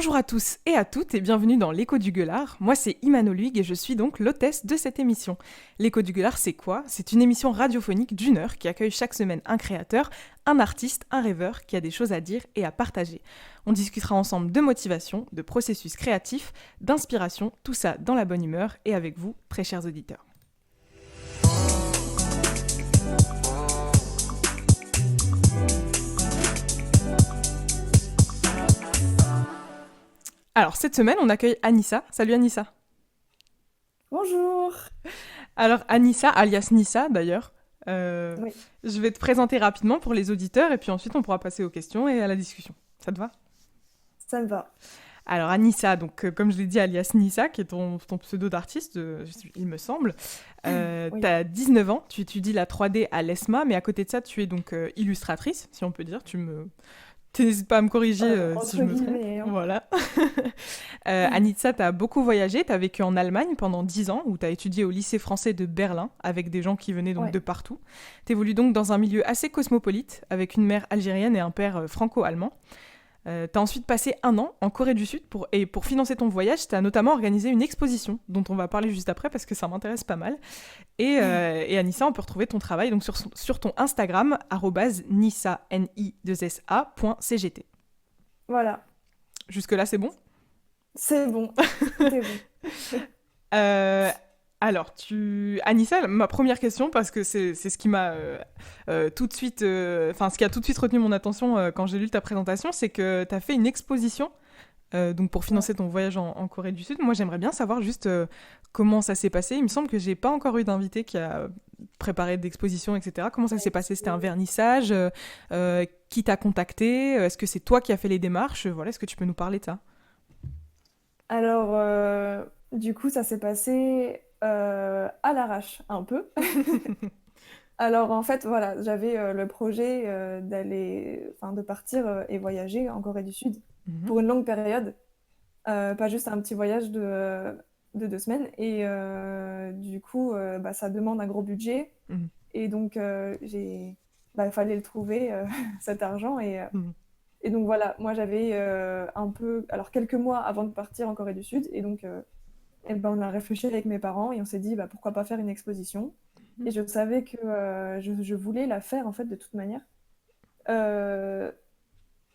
Bonjour à tous et à toutes et bienvenue dans l'Écho du Gueulard. Moi c'est Imano Luig et je suis donc l'hôtesse de cette émission. L'Écho du Gueulard c'est quoi? C'est une émission radiophonique d'une heure qui accueille chaque semaine un créateur, un artiste, un rêveur qui a des choses à dire et à partager. On discutera ensemble de motivation, de processus créatif, d'inspiration, tout ça dans la bonne humeur et avec vous, très chers auditeurs. Alors cette semaine on accueille Anissa. Salut Anissa. Bonjour. Alors Anissa, alias Nissa d'ailleurs, euh, Oui, je vais te présenter rapidement pour les auditeurs et puis ensuite on pourra passer aux questions et à la discussion. Ça te va? ça me va. Alors Anissa, donc comme je l'ai dit, alias Nissa, qui est ton pseudo d'artiste, il me semble. Oui, T'as 19 ans, tu étudies la 3D à l'ESMA, mais à côté de ça, tu es donc illustratrice, si on peut dire. T'hésites pas à me corriger si je entre me trompe. guillemets, hein. Voilà. Anissa, t'as beaucoup voyagé, t'as vécu en Allemagne pendant 10 ans, où t'as étudié au lycée français de Berlin, avec des gens qui venaient donc Ouais. de partout. T'évolues donc dans un milieu assez cosmopolite, avec une mère algérienne et un père franco-allemand. T'as ensuite passé un an en Corée du Sud et pour financer ton voyage, t'as notamment organisé une exposition dont on va parler juste après parce que ça m'intéresse pas mal. Et Anissa, on peut retrouver ton travail donc sur ton Instagram @nissa ni2sa.cgt. Voilà, Jusque là, c'est bon. c'est bon. Tout est bon. Euh, alors, Anissa, ma première question, parce que c'est ce qui m'a tout de suite, enfin, ce qui a tout de suite retenu mon attention quand j'ai lu ta présentation, c'est que tu as fait une exposition donc pour Ouais. financer ton voyage en Corée du Sud. Moi, j'aimerais bien savoir juste comment ça s'est passé. Il me semble que j'ai pas encore eu d'invité qui a préparé d'exposition, etc. Comment ça s'est passé? C'était un vernissage qui t'a contacté? Est-ce que c'est toi qui as fait les démarches? Voilà, est-ce que tu peux nous parler de ça? Alors, du coup, ça s'est passé à l'arrache, un peu. Alors, en fait, voilà, j'avais le projet enfin, de partir et voyager en Corée du Sud Mhm, pour une longue période, pas juste un petit voyage de 2 semaines. Et du coup, bah, ça demande un gros budget. mhm, Et donc, bah, il fallait le trouver, cet argent. mhm, Et donc, voilà, moi, j'avais un peu, alors quelques mois avant de partir en Corée du Sud. Et donc, eh ben, on a réfléchi avec mes parents et on s'est dit, bah, pourquoi pas faire une exposition. mhm. Et je savais que je voulais la faire, en fait, de toute manière. Euh,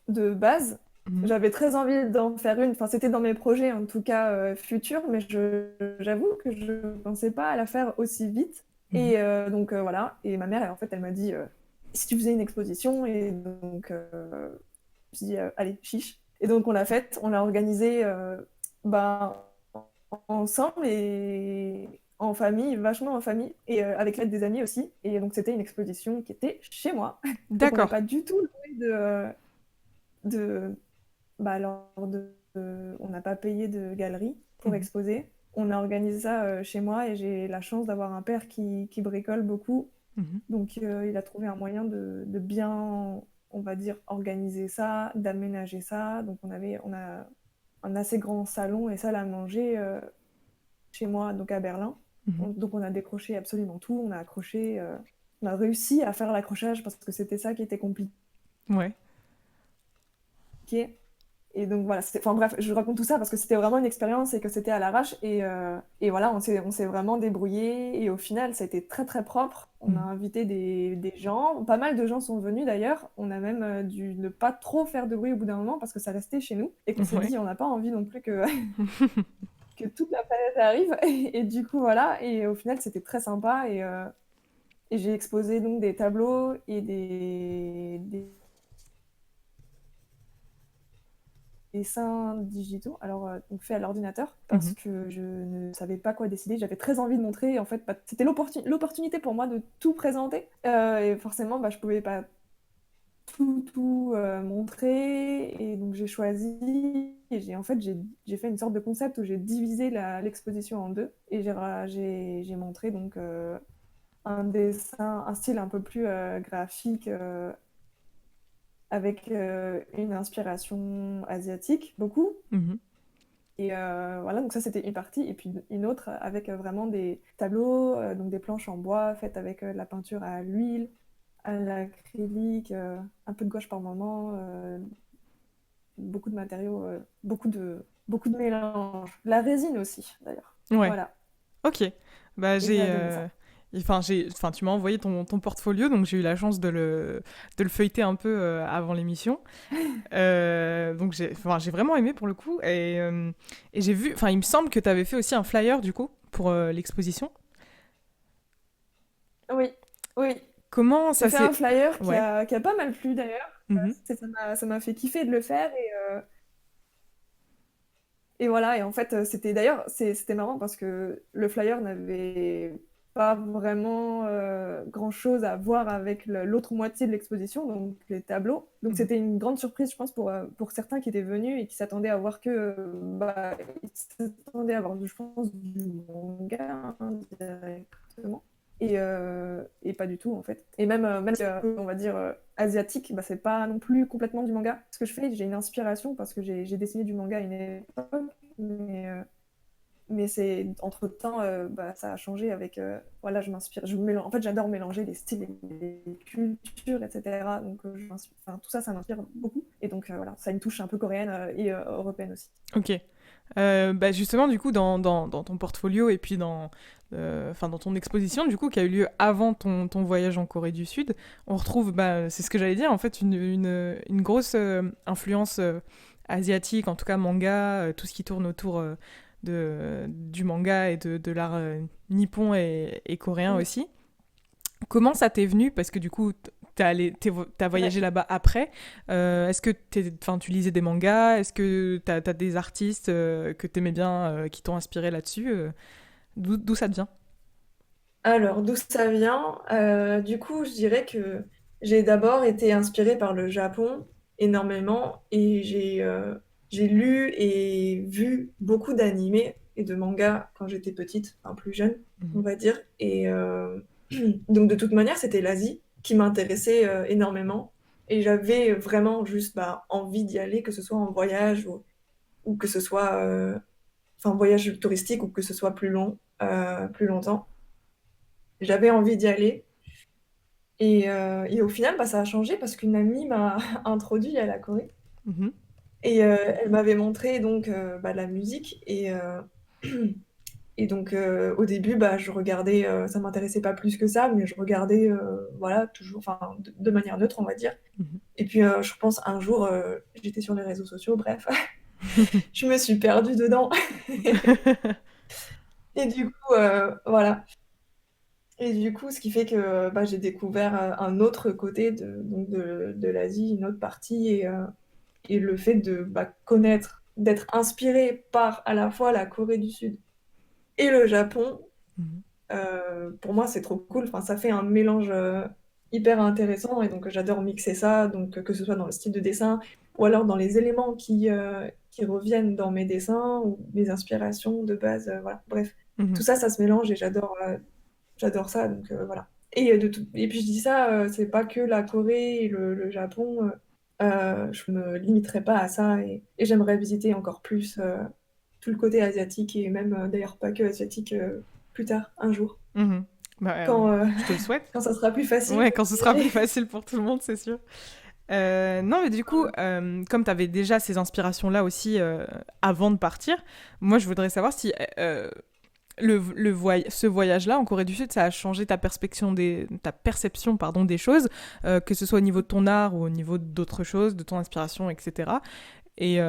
de base, Mhm. j'avais très envie d'en faire une. Enfin, c'était dans mes projets, en tout cas, futurs. Mais j'avoue que je ne pensais pas à la faire aussi vite. Mhm. Et donc, voilà. Et ma mère, en fait, elle m'a dit, si tu faisais une exposition. Et donc, je me suis dit, allez, chiche. Et donc, on l'a faite. On l'a organisée ben, ensemble et en famille, vachement en famille. Et avec l'aide des amis aussi. Et donc, c'était une exposition qui était chez moi. Donc, on n'a D'accord. pas du tout loué de bah alors on n'a pas payé de galerie pour Mhm. exposer. On a organisé ça chez moi et j'ai la chance d'avoir un père qui bricole beaucoup. Mhm. Donc il a trouvé un moyen de bien, on va dire, organiser ça, d'aménager ça. Donc on a un assez grand salon et salle à manger chez moi, donc à Berlin. Mhm. Donc on a décroché absolument tout. On a accroché, on a réussi à faire l'accrochage parce que c'était ça qui était compliqué. Ouais. Et donc voilà, enfin bref, je raconte tout ça parce que c'était vraiment une expérience et que c'était à l'arrache. Et voilà, on s'est vraiment débrouillé. Et au final, ça a été très très propre. On a Mhm. invité des gens. Pas mal de gens sont venus d'ailleurs. On a même dû ne pas trop faire de bruit au bout d'un moment parce que ça restait chez nous. Et qu'on s'est Ouais. dit, on n'a pas envie non plus que toute la planète arrive. Et du coup, voilà. Et au final, c'était très sympa. Et j'ai exposé donc des tableaux et des dessins digitaux, alors donc fait à l'ordinateur, parce Mhm. que je ne savais pas quoi décider. J'avais très envie de montrer, en fait, c'était l'opportunité pour moi de tout présenter. Et forcément, bah, je pouvais pas tout montrer. Et donc j'ai choisi, et en fait, j'ai fait une sorte de concept où j'ai divisé l'exposition en deux. Et j'ai montré donc un dessin, un style un peu plus graphique, avec une inspiration asiatique, beaucoup. Mhm. Et voilà, donc ça c'était une partie, et puis une autre avec vraiment des tableaux, donc des planches en bois faites avec de la peinture à l'huile, à l'acrylique, un peu de gouache par moment, beaucoup de matériaux, beaucoup de mélanges. La résine aussi, d'ailleurs. Ouais. Voilà. Ok. Bah, Et ça a donné ça. enfin, tu m'as envoyé ton portfolio, donc j'ai eu la chance de le feuilleter un peu avant l'émission. Donc j'ai vraiment aimé pour le coup. Et j'ai vu, enfin, il me semble que tu avais fait aussi un flyer du coup pour l'exposition. Oui, oui. Comment J'ai ça fait un s'est. flyer Ouais. qui a pas mal plu d'ailleurs. Mhm. Ça m'a fait kiffer de le faire. Et voilà, et en fait, c'était marrant parce que le flyer n'avait pas vraiment grand-chose à voir avec l'autre moitié de l'exposition, donc les tableaux. Donc Mhm. c'était une grande surprise, je pense, pour certains qui étaient venus et qui s'attendaient à voir ils s'attendaient à voir, je pense, du manga directement. Et pas du tout, en fait. Et même si, on va dire, asiatique, bah, c'est pas non plus complètement du manga. Ce que je fais, j'ai une inspiration parce que j'ai dessiné du manga à une époque, mais, euh, mais c'est entre-temps, bah, ça a changé avec... voilà, je m'inspire. En fait, j'adore mélanger les styles, les cultures, etc. Donc, enfin, tout ça, ça m'inspire beaucoup. Et donc, voilà, ça a une touche un peu coréenne et européenne aussi. Ok. Bah justement, du coup, dans ton portfolio et puis enfin, dans ton exposition, du coup, qui a eu lieu avant ton voyage en Corée du Sud, on retrouve, bah, c'est ce que j'allais dire, en fait, une grosse influence asiatique, en tout cas manga, tout ce qui tourne autour du manga et de l'art nippon et coréen Mm. aussi. Comment ça t'est venu? Parce que du coup, t'as Ouais. voyagé là-bas après. Est-ce que enfin, tu lisais des mangas? Est-ce que t'as des artistes que t'aimais bien, qui t'ont inspiré là-dessus? D'où ça te vient? Alors, d'où ça vient? Du coup, je dirais que j'ai d'abord été inspirée par le Japon énormément et j'ai lu et vu beaucoup d'animés et de mangas quand j'étais petite, enfin plus jeune, on Mhm. va dire. Donc, de toute manière, c'était l'Asie qui m'intéressait énormément et j'avais vraiment juste bah, envie d'y aller, que ce soit en voyage ou que ce soit enfin, voyage touristique ou que ce soit plus long, plus longtemps. J'avais envie d'y aller. Et au final, bah, ça a changé parce qu'une amie m'a introduit à la Corée. Mhm. Elle m'avait montré donc bah, la musique. Et donc au début, bah, je regardais, ça m'intéressait pas plus que ça, mais je regardais voilà, toujours, enfin, de manière neutre, on va dire. Mhm. Et puis je pense un jour, j'étais sur les réseaux sociaux, bref, je me suis perdue dedans. Et du coup, voilà. Et du coup, ce qui fait que bah, j'ai découvert un autre côté de l'Asie, une autre partie, et le fait de bah, connaître, d'être inspiré par à la fois la Corée du Sud et le Japon, Mhm. pour moi, c'est trop cool. Enfin, ça fait un mélange hyper intéressant, et donc j'adore mixer ça, donc que ce soit dans le style de dessin ou alors dans les éléments qui reviennent dans mes dessins ou mes inspirations de base. Voilà. Bref, tout Mhm. ça, ça se mélange et j'adore ça, donc voilà. Et puis je dis ça, c'est pas que la Corée et le Japon. Je me limiterai pas à ça et j'aimerais visiter encore plus tout le côté asiatique et même d'ailleurs pas que asiatique plus tard, un jour, Mhm. Bah, quand, je te le souhaite. quand ça sera plus facile Ouais, de quand ce sera plus voyager. facile pour tout le monde, c'est sûr. Non, mais du coup, comme tu avais déjà ces inspirations-là aussi avant de partir, moi je voudrais savoir si ce voyage-là en Corée du Sud, ça a changé ta perception pardon, des choses, que ce soit au niveau de ton art ou au niveau d'autres choses, de ton inspiration, etc. Et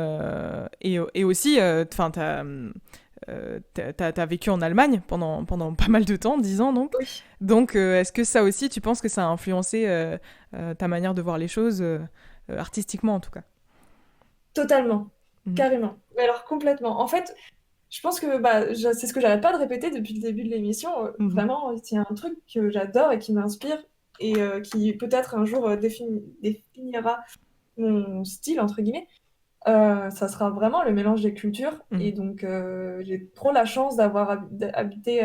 aussi, enfin, t'as vécu en Allemagne pendant pas mal de temps, 10 ans donc. Oui, Donc, est-ce que ça aussi, tu penses que ça a influencé ta manière de voir les choses, artistiquement en tout cas? totalement, Mhm. carrément. Mais alors complètement. En fait, je pense que bah, c'est ce que j'arrête pas de répéter depuis le début de l'émission. Mhm. Vraiment, il y a un truc que j'adore et qui m'inspire et qui peut-être un jour définira mon style, entre guillemets. Ça sera vraiment le mélange des cultures. Mhm. Et donc, j'ai trop la chance d'avoir habité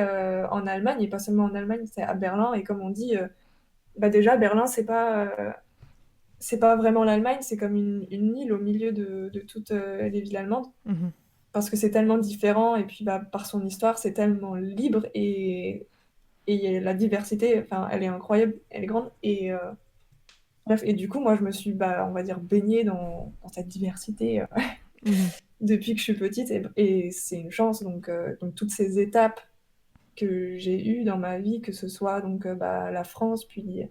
en Allemagne, et pas seulement en Allemagne, c'est à Berlin. Et comme on dit, bah déjà, Berlin, c'est pas vraiment l'Allemagne, c'est comme une île au milieu de toutes les villes allemandes, Mhm. parce que c'est tellement différent. Et puis, bah, par son histoire, c'est tellement libre et la diversité, enfin, elle est incroyable, elle est grande. Bref, et du coup, moi, je me suis, bah, on va dire, baignée dans cette diversité Mhm. depuis que je suis petite, et c'est une chance. Donc toutes ces étapes que j'ai eues dans ma vie, que ce soit donc bah, la France, puis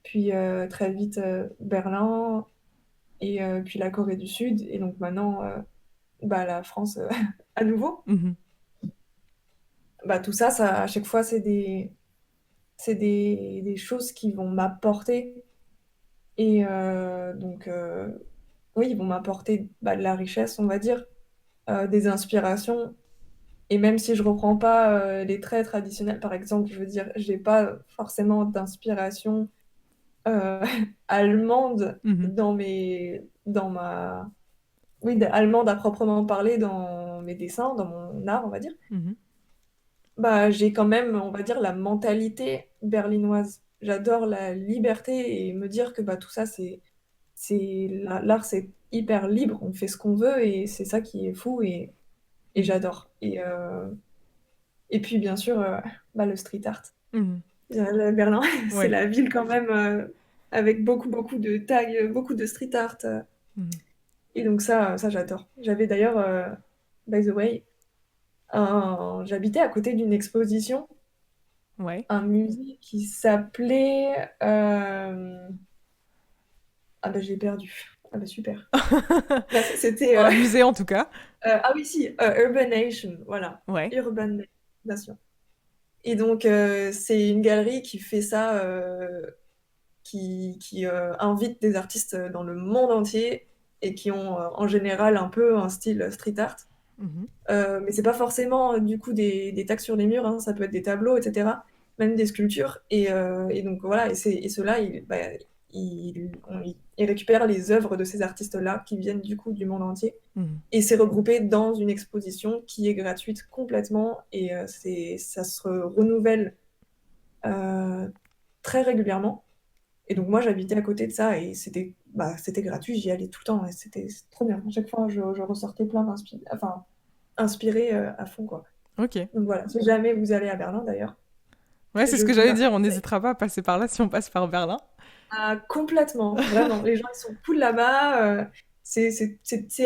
très vite Berlin, et puis la Corée du Sud, et donc maintenant bah, la France à nouveau. Mhm. Bah, tout ça, à chaque fois, c'est des choses qui vont m'apporter. Et oui, ils vont m'apporter bah, de la richesse, on va dire, des inspirations. Et même si je reprends pas les traits traditionnels, par exemple, je veux dire, j'ai pas forcément d'inspiration euh, allemande Mhm. oui, allemande à proprement parler dans mes dessins, dans mon art, on va dire. Mhm. Bah, j'ai quand même, on va dire, la mentalité berlinoise. J'adore la liberté et me dire que bah, tout ça, l'art, c'est hyper libre. On fait ce qu'on veut et c'est ça qui est fou, et Mhm. j'adore. Et puis, bien sûr, bah, le street art. Mhm. Berlin, c'est Ouais. la ville quand même avec beaucoup, beaucoup de tags, beaucoup de street art. Mhm. Et donc ça j'adore. J'avais d'ailleurs, by the way, j'habitais à côté d'une exposition, Ouais. un musée qui s'appelait... Ah bah j'ai perdu. Ah bah super. Bref, c'était... Un musée en tout cas. Ah oui, si, Urban Nation, voilà. Ouais. Urban Nation. Et donc, c'est une galerie qui fait ça, qui invite des artistes dans le monde entier et qui ont en général un peu un style street art. Mhm. Mais c'est pas forcément du coup des tags sur les murs, hein, ça peut être des tableaux, etc. Même des sculptures. Et donc voilà, et ceux-là, ils récupèrent les œuvres de ces artistes-là qui viennent du coup du monde entier. Mhm. Et c'est regroupé dans une exposition qui est gratuite complètement, et ça se renouvelle euh, très régulièrement. Et donc moi j'habitais à côté de ça, et c'était gratuit, j'y allais tout le temps, et c'était trop bien. À chaque fois je ressortais plein inspirée à fond, quoi. Ok. Donc voilà, si jamais vous allez à Berlin d'ailleurs, Ouais, c'est ce je que vous j'allais la dire. On conseille. n'hésitera pas à passer par là si on passe par Berlin. Ah, complètement, vraiment. Les gens ils sont cool là-bas, c'est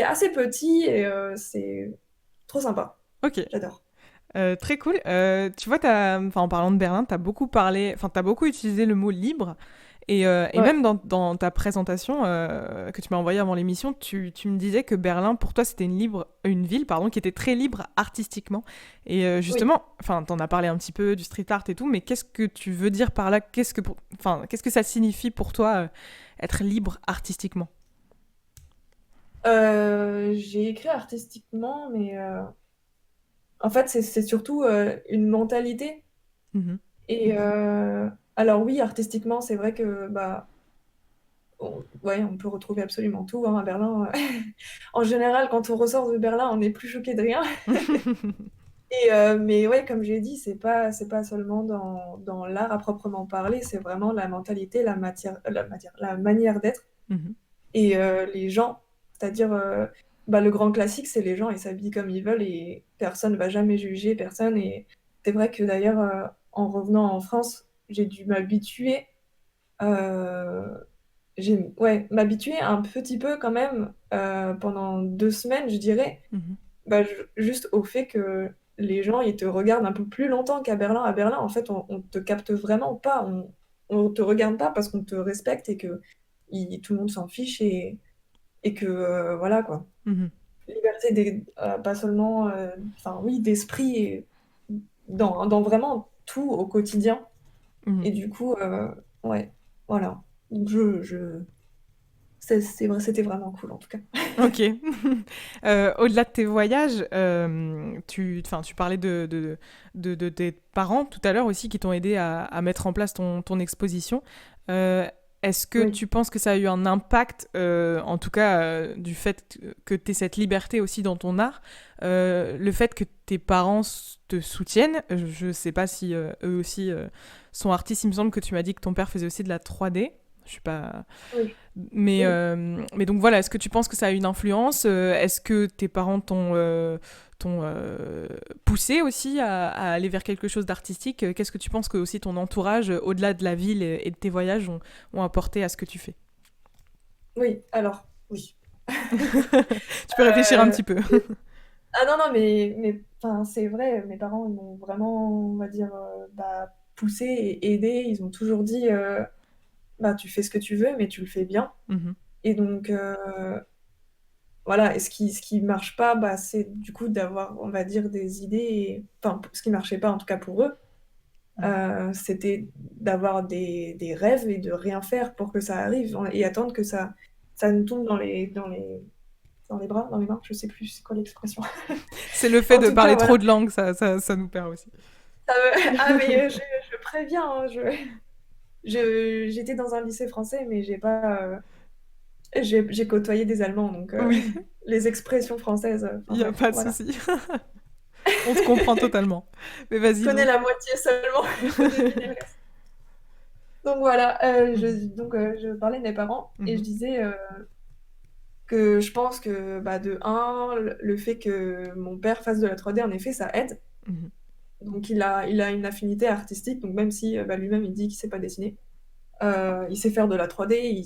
assez petit, et c'est trop sympa. Ok. J'adore. Très cool. Tu vois, enfin, en parlant de Berlin, t'as beaucoup parlé, enfin, t'as beaucoup utilisé le mot libre. Et Ouais, même dans ta présentation que tu m'as envoyée avant l'émission, tu me disais que Berlin, pour toi, c'était une ville pardon, qui était très libre artistiquement. Et oui. justement, enfin, t'en as parlé un petit peu du street art et tout, mais qu'est-ce que tu veux dire par là? Qu'est-ce que ça signifie pour toi être libre artistiquement? J'ai écrit artistiquement, mais en fait, c'est surtout une mentalité. Mhm. Et alors oui, artistiquement, c'est vrai que bah, ouais, on peut retrouver absolument tout hein, à Berlin. En général, quand on ressort de Berlin, on n'est plus choqué de rien. Mais ouais, comme j'ai dit, c'est pas seulement dans l'art à proprement parler, c'est vraiment la mentalité, la manière d'être. Mhm. Et les gens, c'est-à-dire, bah, le grand classique, c'est les gens, ils s'habillent comme ils veulent et personne ne va jamais juger personne. Et c'est vrai que d'ailleurs, en revenant en France, j'ai dû m'habituer, euh, ouais, m'habituer un petit peu quand même pendant 2 semaines, je dirais, Mhm. bah, juste au fait que les gens, ils te regardent un peu plus longtemps qu'à Berlin. À Berlin, en fait, on te capte vraiment pas. On te regarde pas parce qu'on te respecte et que tout le monde s'en fiche, et que voilà quoi. Mhm. Liberté pas seulement, enfin oui, d'esprit, et dans vraiment tout au quotidien. Mhm. Et du coup, ouais, voilà. Donc c'était vraiment cool en tout cas. Ok. Au-delà de tes voyages, enfin, tu parlais de tes parents tout à l'heure aussi qui t'ont aidé à mettre en place ton exposition. Euh, Est-ce que Oui. tu penses que ça a eu un impact, en tout cas du fait que tu aies cette liberté aussi dans ton art, le fait que tes parents te soutiennent? Je ne sais pas si eux aussi sont artistes. Il me semble que tu m'as dit que ton père faisait aussi de la 3D. Je suis pas. Oui. Mais, Oui. mais donc voilà, est-ce que tu penses que ça a une influence? Est-ce que tes parents poussé aussi à aller vers quelque chose d'artistique. Qu'est-ce que tu penses que aussi ton entourage, au-delà de la ville et de tes voyages, ont apporté à ce que tu fais? Oui, alors, oui. Tu peux réfléchir un Euh, petit peu. Ah non, non, mais enfin, c'est vrai, mes parents ils m'ont vraiment, on va dire, poussé et aidé. Ils ont toujours dit, bah, tu fais ce que tu veux, mais tu le fais bien. Mhm. Et donc, voilà, et ce qui marche pas, bah, c'est du coup d'avoir, on va dire, des idées, enfin, ce qui marchait pas, en tout cas pour eux, Mhm. c'était d'avoir des rêves et de rien faire pour que ça arrive, et attendre que ça nous tombe dans les bras, dans les mains, je sais plus c'est quoi l'expression. C'est le fait En de tout cas, parler voilà. trop de langues, ça nous perd aussi. Ah, mais je préviens, hein, j'étais dans un lycée français, mais j'ai côtoyé des Allemands, donc Oui, les expressions françaises, il enfin n'y a bref, pas de voilà. souci. On te comprend totalement. Mais Je vas-y connais donc. la moitié seulement, il faut deviner le reste. Donc voilà, Mhm. je parlais de mes parents et je Mhm. disais que je pense que bah, de un, le fait que mon père fasse de la 3D, en effet, ça aide. Mhm. Donc il a une affinité artistique, donc même si bah, lui-même il dit qu'il sait pas dessiner, il sait faire de la 3D,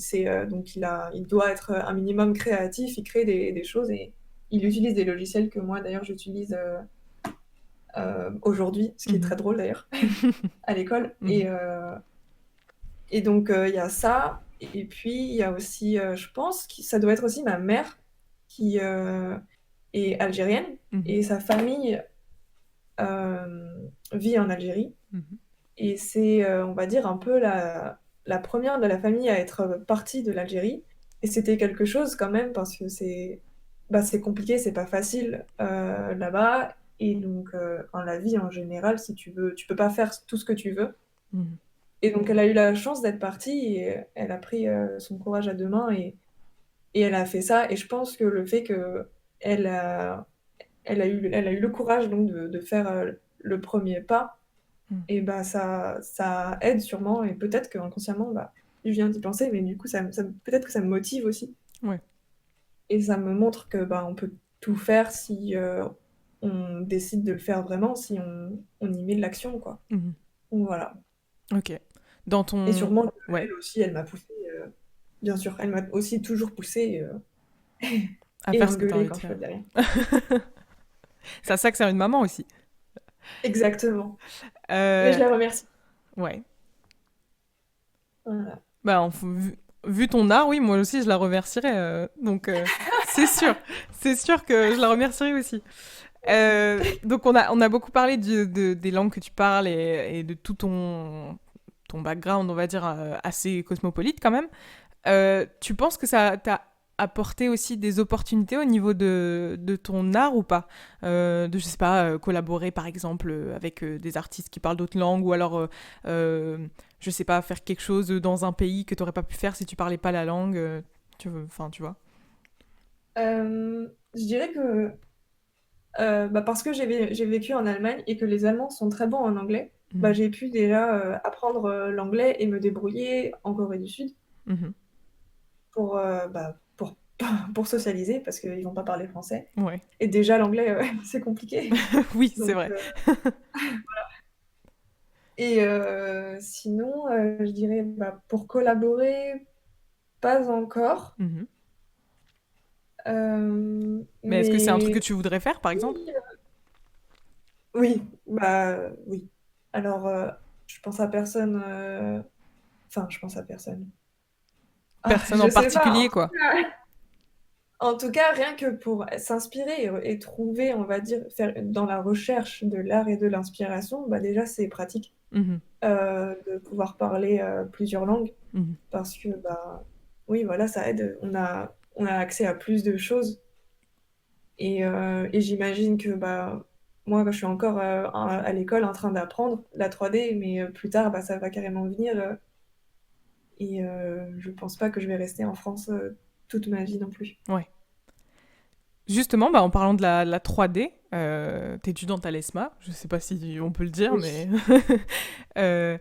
donc il doit être un minimum créatif, il crée des choses et il utilise des logiciels que moi d'ailleurs j'utilise aujourd'hui, ce qui est Mhm. très drôle d'ailleurs, à l'école. Mhm. Et donc il y a ça, et puis il y a aussi, je pense que ça doit être aussi ma mère qui est algérienne, Mhm. et sa famille vit en Algérie. Mhm. Et c'est, on va dire, un peu la première de la famille à être partie de l'Algérie. Et c'était quelque chose quand même parce que c'est compliqué, c'est pas facile là-bas. Et donc, enfin, la vie en général, si tu veux, tu peux pas faire tout ce que tu veux. Mhm. Et donc, elle a eu la chance d'être partie et elle a pris son courage à deux mains et elle a fait ça. Et je pense que le fait que elle a, elle a eu le courage donc de faire le premier pas, Mhm. et bah ça aide sûrement, et peut-être que inconsciemment bah je viens d'y penser, mais du coup peut-être que ça me motive aussi, Ouais. et ça me montre que bah on peut tout faire si on décide de le faire vraiment, si on y met de l'action, quoi. Mhm. Donc voilà. Ok. Dans Et ton... sûrement que Ouais. elle aussi elle m'a poussée, bien sûr elle m'a aussi toujours poussée À et faire ce que tu as engueulée envie de quand je faire. faisais rien. C'est à ça que sert une maman aussi. Exactement, mais je Euh, la remercie. ouais. Voilà. Bah, vu ton art, oui, moi aussi, je la remercierais. Donc, c'est sûr. C'est sûr que je la remercierais aussi. Donc, on a beaucoup parlé des langues que tu parles et de tout ton background, on va dire, assez cosmopolite quand même. Tu penses que ça t'a apporté aussi des opportunités au niveau de ton art ou pas? Je sais pas, collaborer par exemple avec des artistes qui parlent d'autres langues ou alors, je sais pas, faire quelque chose dans un pays que t'aurais pas pu faire si tu parlais pas la langue. Enfin, tu vois. Je dirais que bah parce que j'ai vécu en Allemagne et que les Allemands sont très bons en anglais, bah Mhm. j'ai pu déjà apprendre l'anglais et me débrouiller en Corée du Sud Mhm. pour socialiser parce qu'ils vont pas parler français. Ouais. Et déjà l'anglais, c'est compliqué. Oui, c'est Donc, vrai. et sinon, je dirais bah, pour collaborer, pas encore. Mhm. Mais est-ce que c'est un truc que Mais tu voudrais faire, par exemple? oui, bah oui. Alors, je pense à personne. Enfin, je pense à personne. Ah, Personne je en sais pas. particulier, quoi. En tout cas, rien que pour s'inspirer et trouver, on va dire, faire dans la recherche de l'art et de l'inspiration, bah déjà c'est pratique Mhm. de pouvoir parler plusieurs langues Mhm. parce que bah oui, voilà, ça aide. On a accès à plus de choses et j'imagine que bah moi, je suis encore à l'école en train d'apprendre la 3D, mais plus tard, bah, ça va carrément venir et je pense pas que je vais rester en France toute ma vie non plus. Ouais. Justement, bah, en parlant de la 3D, t'es étudiante à l'ESMA, je sais pas si on peut le dire, mais Oui. euh,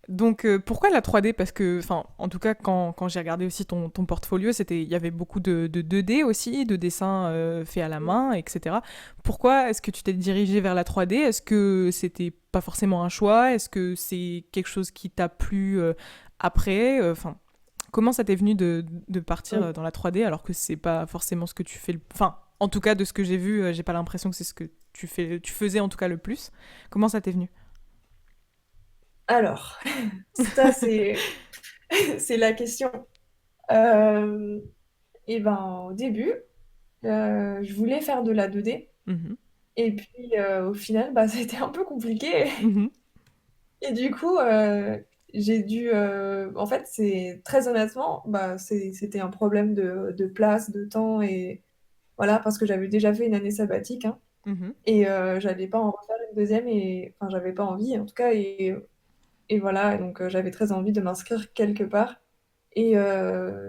Donc, pourquoi la 3D? Parce que, enfin, en tout cas, quand j'ai regardé aussi ton portfolio, il y avait beaucoup de 2D aussi, de dessins faits à la main, etc. Pourquoi est-ce que tu t'es dirigé vers la 3D? Est-ce que c'était pas forcément un choix? Est-ce que c'est quelque chose qui t'a plu après? Enfin, comment ça t'est venu de partir Mm. dans la 3D alors que c'est pas forcément ce que tu fais Enfin, en tout cas, de ce que j'ai vu, j'ai pas l'impression que c'est ce que tu faisais en tout cas le plus. Comment ça t'est venu? Alors, ça, c'est la question. Euh, et ben, au début, je voulais faire de la 2D. Mhm. Et puis, au final, bah, c'était un peu compliqué. Mhm. Et du coup, j'ai dû... en fait, c'est très honnêtement, bah, c'était un problème de place, de temps. Et voilà, parce que j'avais déjà fait une année sabbatique. Hein, Mhm. et j'allais pas en refaire une deuxième. Et, enfin, j'avais pas envie, en tout cas. Et voilà, et donc j'avais très envie de m'inscrire quelque part. Et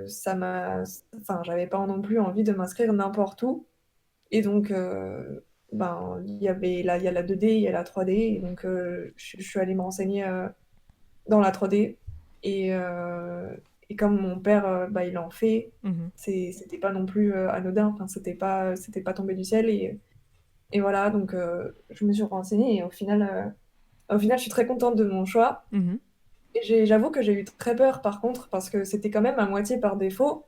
ça m'a... Enfin, j'avais pas non plus envie de m'inscrire n'importe où. Et donc, ben, il y a la 2D, il y a la 3D. Et donc, je suis allée me renseigner dans la 3D. Et, et comme mon père, bah, il en fait, Mhm. c'était pas non plus anodin. Enfin, c'était pas tombé du ciel. Et voilà, donc je me suis renseignée. Et au final, je suis très contente de mon choix. Mhm. Et j'avoue que j'ai eu très peur par contre, parce que c'était quand même à moitié par défaut.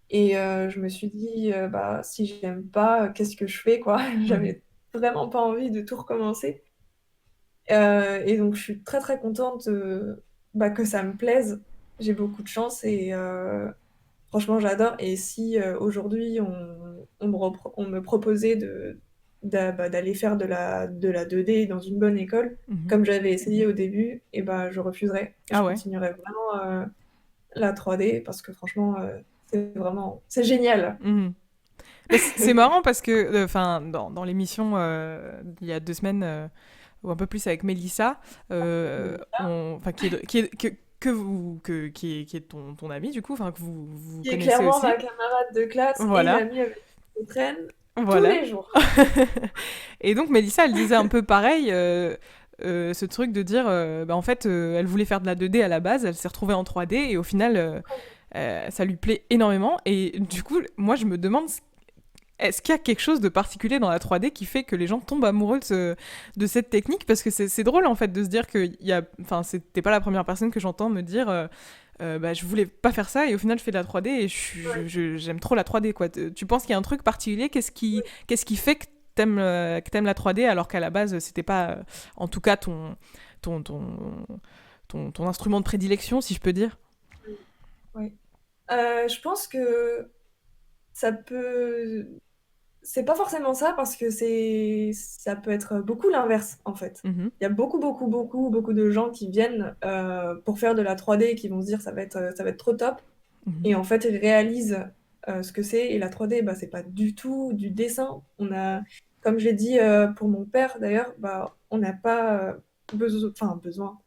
Et je me suis dit, bah, si j'aime pas, qu'est-ce que je fais, quoi? Mhm. J'avais vraiment pas envie de tout recommencer. Et donc, je suis très très contente bah, que ça me plaise. J'ai beaucoup de chance et franchement, j'adore. Et si aujourd'hui, on me proposait bah, d'aller faire de la 2D dans une bonne école, Mhm. comme j'avais essayé au début, et bah, je refuserais. Et Ah je ouais. continuerais vraiment la 3D parce que franchement, c'est génial. Mhm. Bah, c'est marrant parce que, enfin, dans l'émission il y a 2 semaines, ou un peu plus avec Mélissa, enfin, qui est ton ami du coup, enfin, que vous Qui est connaissez clairement aussi. ma camarade de classe et Voilà, l'amie avec qui je traîne tous voilà. les jours. Et donc Mélissa, elle disait un peu pareil, ce truc de dire, bah, en fait, elle voulait faire de la 2D à la base, elle s'est retrouvée en 3D et au final, ça lui plaît énormément. Et du coup, moi, je me demande, est-ce qu'il y a quelque chose de particulier dans la 3D qui fait que les gens tombent amoureux de cette technique? Parce que c'est drôle en fait de se dire que enfin, c'était pas la première personne que j'entends me dire bah, je voulais pas faire ça et au final je fais de la 3D et j'aime trop la 3D quoi. Tu penses qu'il y a un truc particulier? Qu'est-ce qui fait que t'aimes la 3D alors qu'à la base c'était pas en tout cas ton, ton, ton instrument de prédilection si je peux dire? Ouais. Je pense que ça peut... C'est pas forcément ça parce que ça peut être beaucoup l'inverse en fait. Mhm, Il y a beaucoup de gens qui viennent pour faire de la 3D et qui vont se dire ça va être trop top. mhm, Et en fait, ils réalisent ce que c'est. Et la 3D, bah, c'est pas du tout du dessin. Comme je l'ai dit pour mon père d'ailleurs, bah, on n'a pas besoin.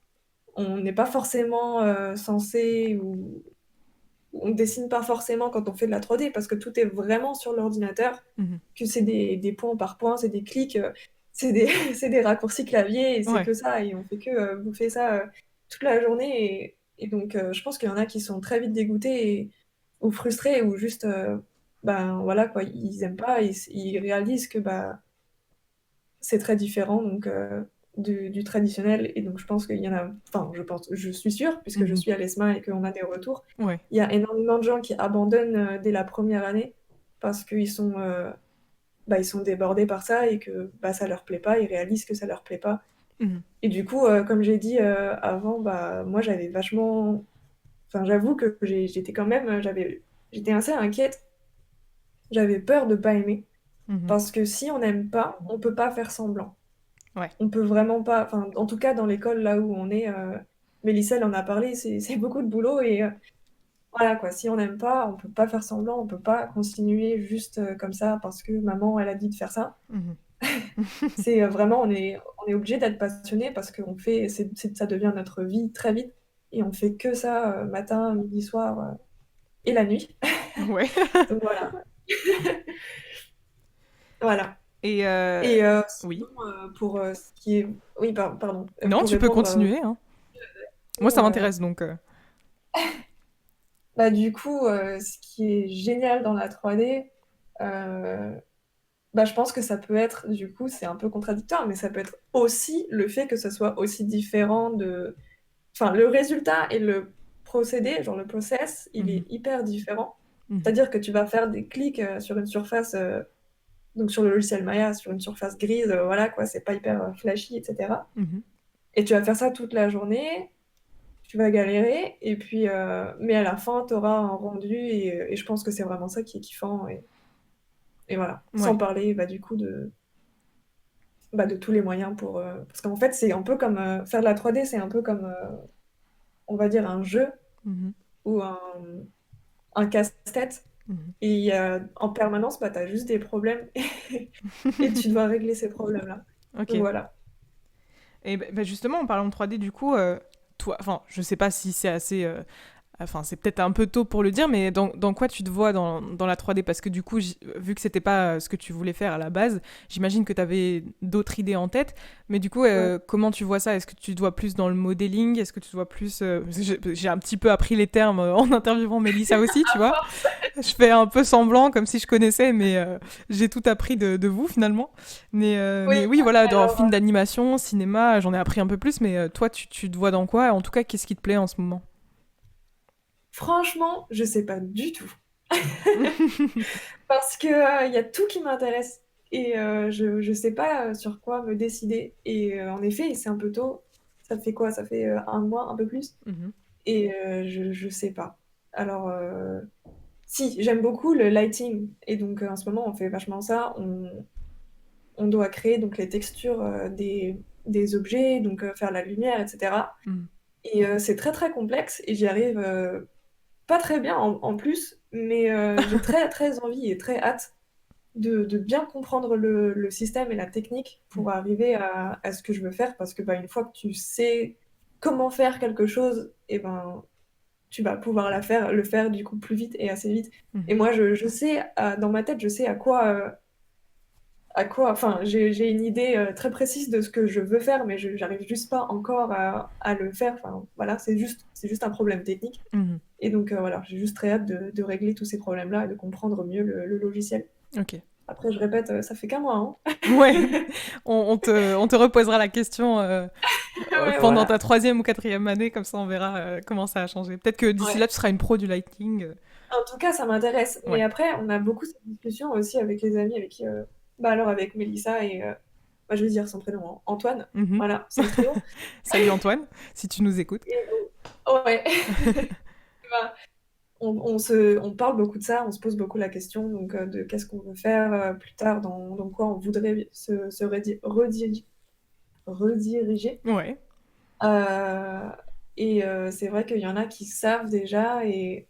On n'est pas forcément censé ou on dessine pas forcément quand on fait de la 3D parce que tout est vraiment sur l'ordinateur, mhm. que c'est des points par points, c'est des clics, c'est des, c'est des raccourcis clavier et c'est Ouais. que ça. Et on fait que bouffer ça toute la journée. Et donc, je pense qu'il y en a qui sont très vite dégoûtés ou frustrés ou juste, ben voilà quoi, ils aiment pas, ils réalisent que bah, c'est très différent donc, du traditionnel. Et donc, je pense qu'il y en a, enfin, je suis sûre, puisque je Mhm. suis à l'ESMA et qu'on a des retours, Ouais. il y a énormément de gens qui abandonnent dès la première année parce qu'ils sont, bah, ils sont débordés par ça et que bah, ça leur plaît pas, ils réalisent que ça leur plaît pas. Mhm. Et du coup, comme j'ai dit avant, bah, moi j'avais vachement. Enfin, j'avoue que j'étais quand même. J'étais assez inquiète, j'avais peur de pas aimer. Mhm. Parce que si on n'aime pas, on peut pas faire semblant. Ouais. On peut vraiment pas, enfin, en tout cas dans l'école là où on est, Mélissa elle en a parlé, c'est beaucoup de boulot et voilà quoi, si on n'aime pas, on peut pas faire semblant, on peut pas continuer juste comme ça parce que maman elle a dit de faire ça. Mhm. C'est vraiment, on est obligé d'être passionné parce que ça devient notre vie très vite et on fait que ça matin, midi, soir et la nuit. Ouais. Donc voilà, voilà. Et Et oui. sinon, pour ce qui est... Oui, pardon. Non, Pour tu peux répondre continuer, hein. Moi, coup, ça m'intéresse donc. bah, du coup, ce qui est génial dans la 3D, euh, bah, je pense que ça peut être, du coup, c'est un peu contradictoire, mais ça peut être aussi le fait que ça soit aussi différent de... Enfin, le résultat et le procédé, genre le process, il Mhm, est hyper différent. mhm, C'est-à-dire que tu vas faire des clics sur une surface, donc sur le logiciel Maya, sur une surface grise, voilà quoi, c'est pas hyper flashy, etc. mhm. Et tu vas faire ça toute la journée, tu vas galérer, et puis, mais à la fin, tu auras un rendu, et je pense que c'est vraiment ça qui est kiffant, et voilà. Sans Ouais. parler, bah, du coup, de tous les moyens pour... Parce qu'en fait, c'est un peu comme... faire de la 3D, c'est un peu comme, on va dire, un jeu Mhm, ou un casse-tête. mhm. Et en permanence, bah, tu as juste des problèmes et tu dois régler ces problèmes-là. Donc Ok. voilà. Et bah, justement, en parlant de 3D, du coup, toi, enfin, je sais pas si c'est assez. Enfin, c'est peut-être un peu tôt pour le dire, mais dans quoi tu te vois dans la 3D? Parce que du coup, vu que c'était pas ce que tu voulais faire à la base, j'imagine que tu avais d'autres idées en tête. Mais du coup, Ouais. comment tu vois ça? Est-ce que tu te vois plus dans le modeling? Est-ce que tu te vois plus... parce que j'ai un petit peu appris les termes en interviewant Mélissa aussi, tu vois. Je fais un peu semblant, comme si je connaissais, mais j'ai tout appris de vous finalement. Mais Oui, oui, voilà, dans alors, film d'animation, cinéma, j'en ai appris un peu plus. Mais toi, tu te vois dans quoi? En tout cas, qu'est-ce qui te plaît en ce moment? franchement, je sais pas du tout. Parce que, il y a tout qui m'intéresse. Et je sais pas sur quoi me décider. Et en effet, c'est un peu tôt. Ça fait quoi? Ça fait un mois, un peu plus. Mhm. Et je sais pas. Alors, si, j'aime beaucoup le lighting. Et donc, en ce moment, on fait vachement ça. On doit créer donc les textures des objets, donc faire la lumière, etc. Mhm. Et c'est très très complexe et j'y arrive pas très bien en plus, mais j'ai très très envie et très hâte de bien comprendre le système et la technique pour arriver à ce que je veux faire parce que bah, une fois que tu sais comment faire quelque chose, et ben tu vas pouvoir le faire du coup plus vite et assez vite. Et Mhm. moi je sais, dans ma tête, je sais enfin, j'ai une idée très précise de ce que je veux faire, mais je j'arrive juste pas encore à le faire. Enfin, voilà, c'est juste un problème technique. Mhm. Et donc, voilà, j'ai juste très hâte de régler tous ces problèmes-là et de comprendre mieux le logiciel. Ok. Après, je répète, ça fait qu'un mois, hein. Ouais, on te reposera la question Ouais, pendant ta voilà. troisième ou quatrième année, comme ça on verra comment ça a changé. Peut-être que d'ici là, Ouais. tu seras une pro du lighting. En tout cas, ça m'intéresse. Mais Ouais. après, on a beaucoup cette discussion aussi avec les amis, avec qui, bah alors avec Mélissa et, bah, je vais dire son prénom, hein, Antoine. Mhm. Voilà, c'est le trio. Salut Antoine, si tu nous écoutes. Et ouais. Bah, on parle beaucoup de ça, on se pose beaucoup la question donc, de qu'est-ce qu'on veut faire plus tard, dans quoi on voudrait rediriger. Ouais. Euh, et c'est vrai qu'il y en a qui savent déjà, et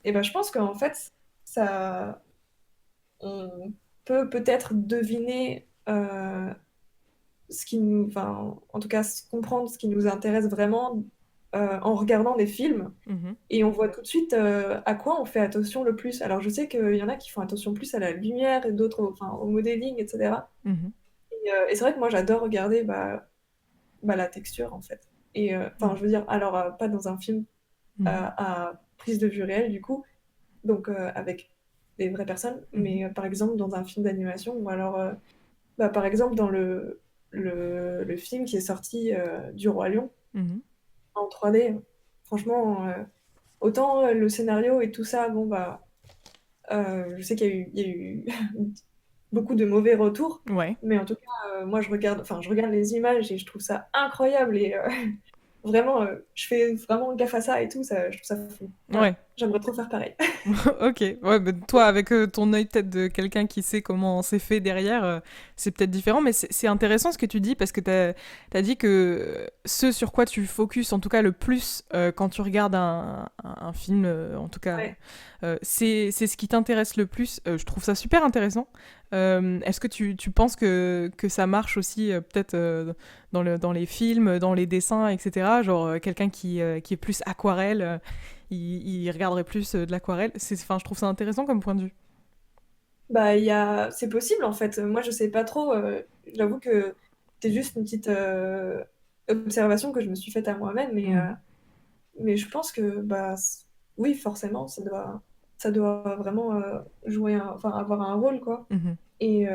ben, je pense qu'en fait, ça, on peut peut-être deviner enfin, en tout cas, comprendre ce qui nous intéresse vraiment en regardant des films. Mhm. Et on voit tout de suite à quoi on fait attention le plus. Alors je sais qu'il y en a qui font attention plus à la lumière et d'autres enfin, au modeling, etc. Mhm. Et c'est vrai que moi j'adore regarder la texture en fait. Et enfin Mhm. je veux dire, alors pas dans un film Mhm. à prise de vue réelle du coup, donc avec des vraies personnes, Mhm. mais par exemple dans un film d'animation, ou alors par exemple dans le film qui est sorti du Roi Lion Mhm. en 3D. Franchement, autant le scénario et tout ça, bon bah je sais qu'il y a eu beaucoup de mauvais retours, Ouais. mais en tout cas, moi je regarde les images et je trouve ça incroyable, et vraiment, je fais vraiment gaffe à ça et tout, ça, je trouve ça fou. Ouais. Voilà, j'aimerais trop faire pareil. Ok, ouais, mais toi, avec ton œil peut-être de quelqu'un qui sait comment c'est fait derrière, c'est peut-être différent, mais c'est intéressant ce que tu dis, parce que t'as dit que ce sur quoi tu focuses, en tout cas le plus, quand tu regardes un film, en tout cas, Ouais. c'est ce qui t'intéresse le plus. Je trouve ça super intéressant. Est-ce que tu penses que ça marche aussi, peut-être, dans les films, dans les dessins, etc. Genre, quelqu'un qui est plus aquarelle, il regarderait plus de l'aquarelle. Enfin, je trouve ça intéressant comme point de vue. Bah, c'est possible en fait. Moi, je sais pas trop. J'avoue que c'est juste une petite observation que je me suis faite à moi-même, mais Mhm. mais je pense que, oui, forcément, ça doit vraiment enfin, avoir un rôle, quoi. Mhm. Et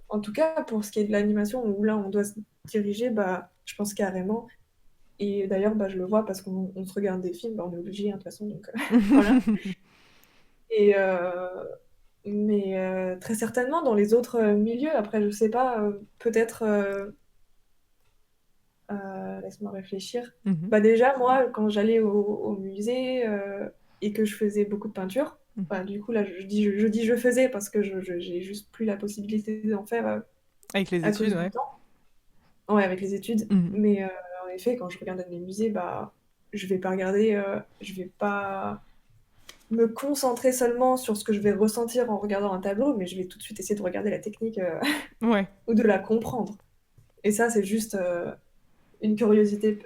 en tout cas, pour ce qui est de l'animation, où là, on doit se diriger, je pense carrément. Et d'ailleurs, je le vois parce qu'on se regarde des films, on est obligé, hein, de toute façon, donc voilà. Et, mais très certainement, dans les autres milieux, après, je sais pas, peut-être, laisse-moi réfléchir. Mhm. Déjà, moi, quand j'allais au musée et que je faisais beaucoup de peinture, Mhm. du coup, là, je dis je faisais parce que j'ai juste plus la possibilité d'en faire Avec les à études, cause du ouais. temps. Ouais, avec les études. Mhm. Mais en effet, quand je regarde des musées, je vais pas me concentrer seulement sur ce que je vais ressentir en regardant un tableau, mais je vais tout de suite essayer de regarder la technique Ouais. ou de la comprendre. Et ça, c'est juste une curiosité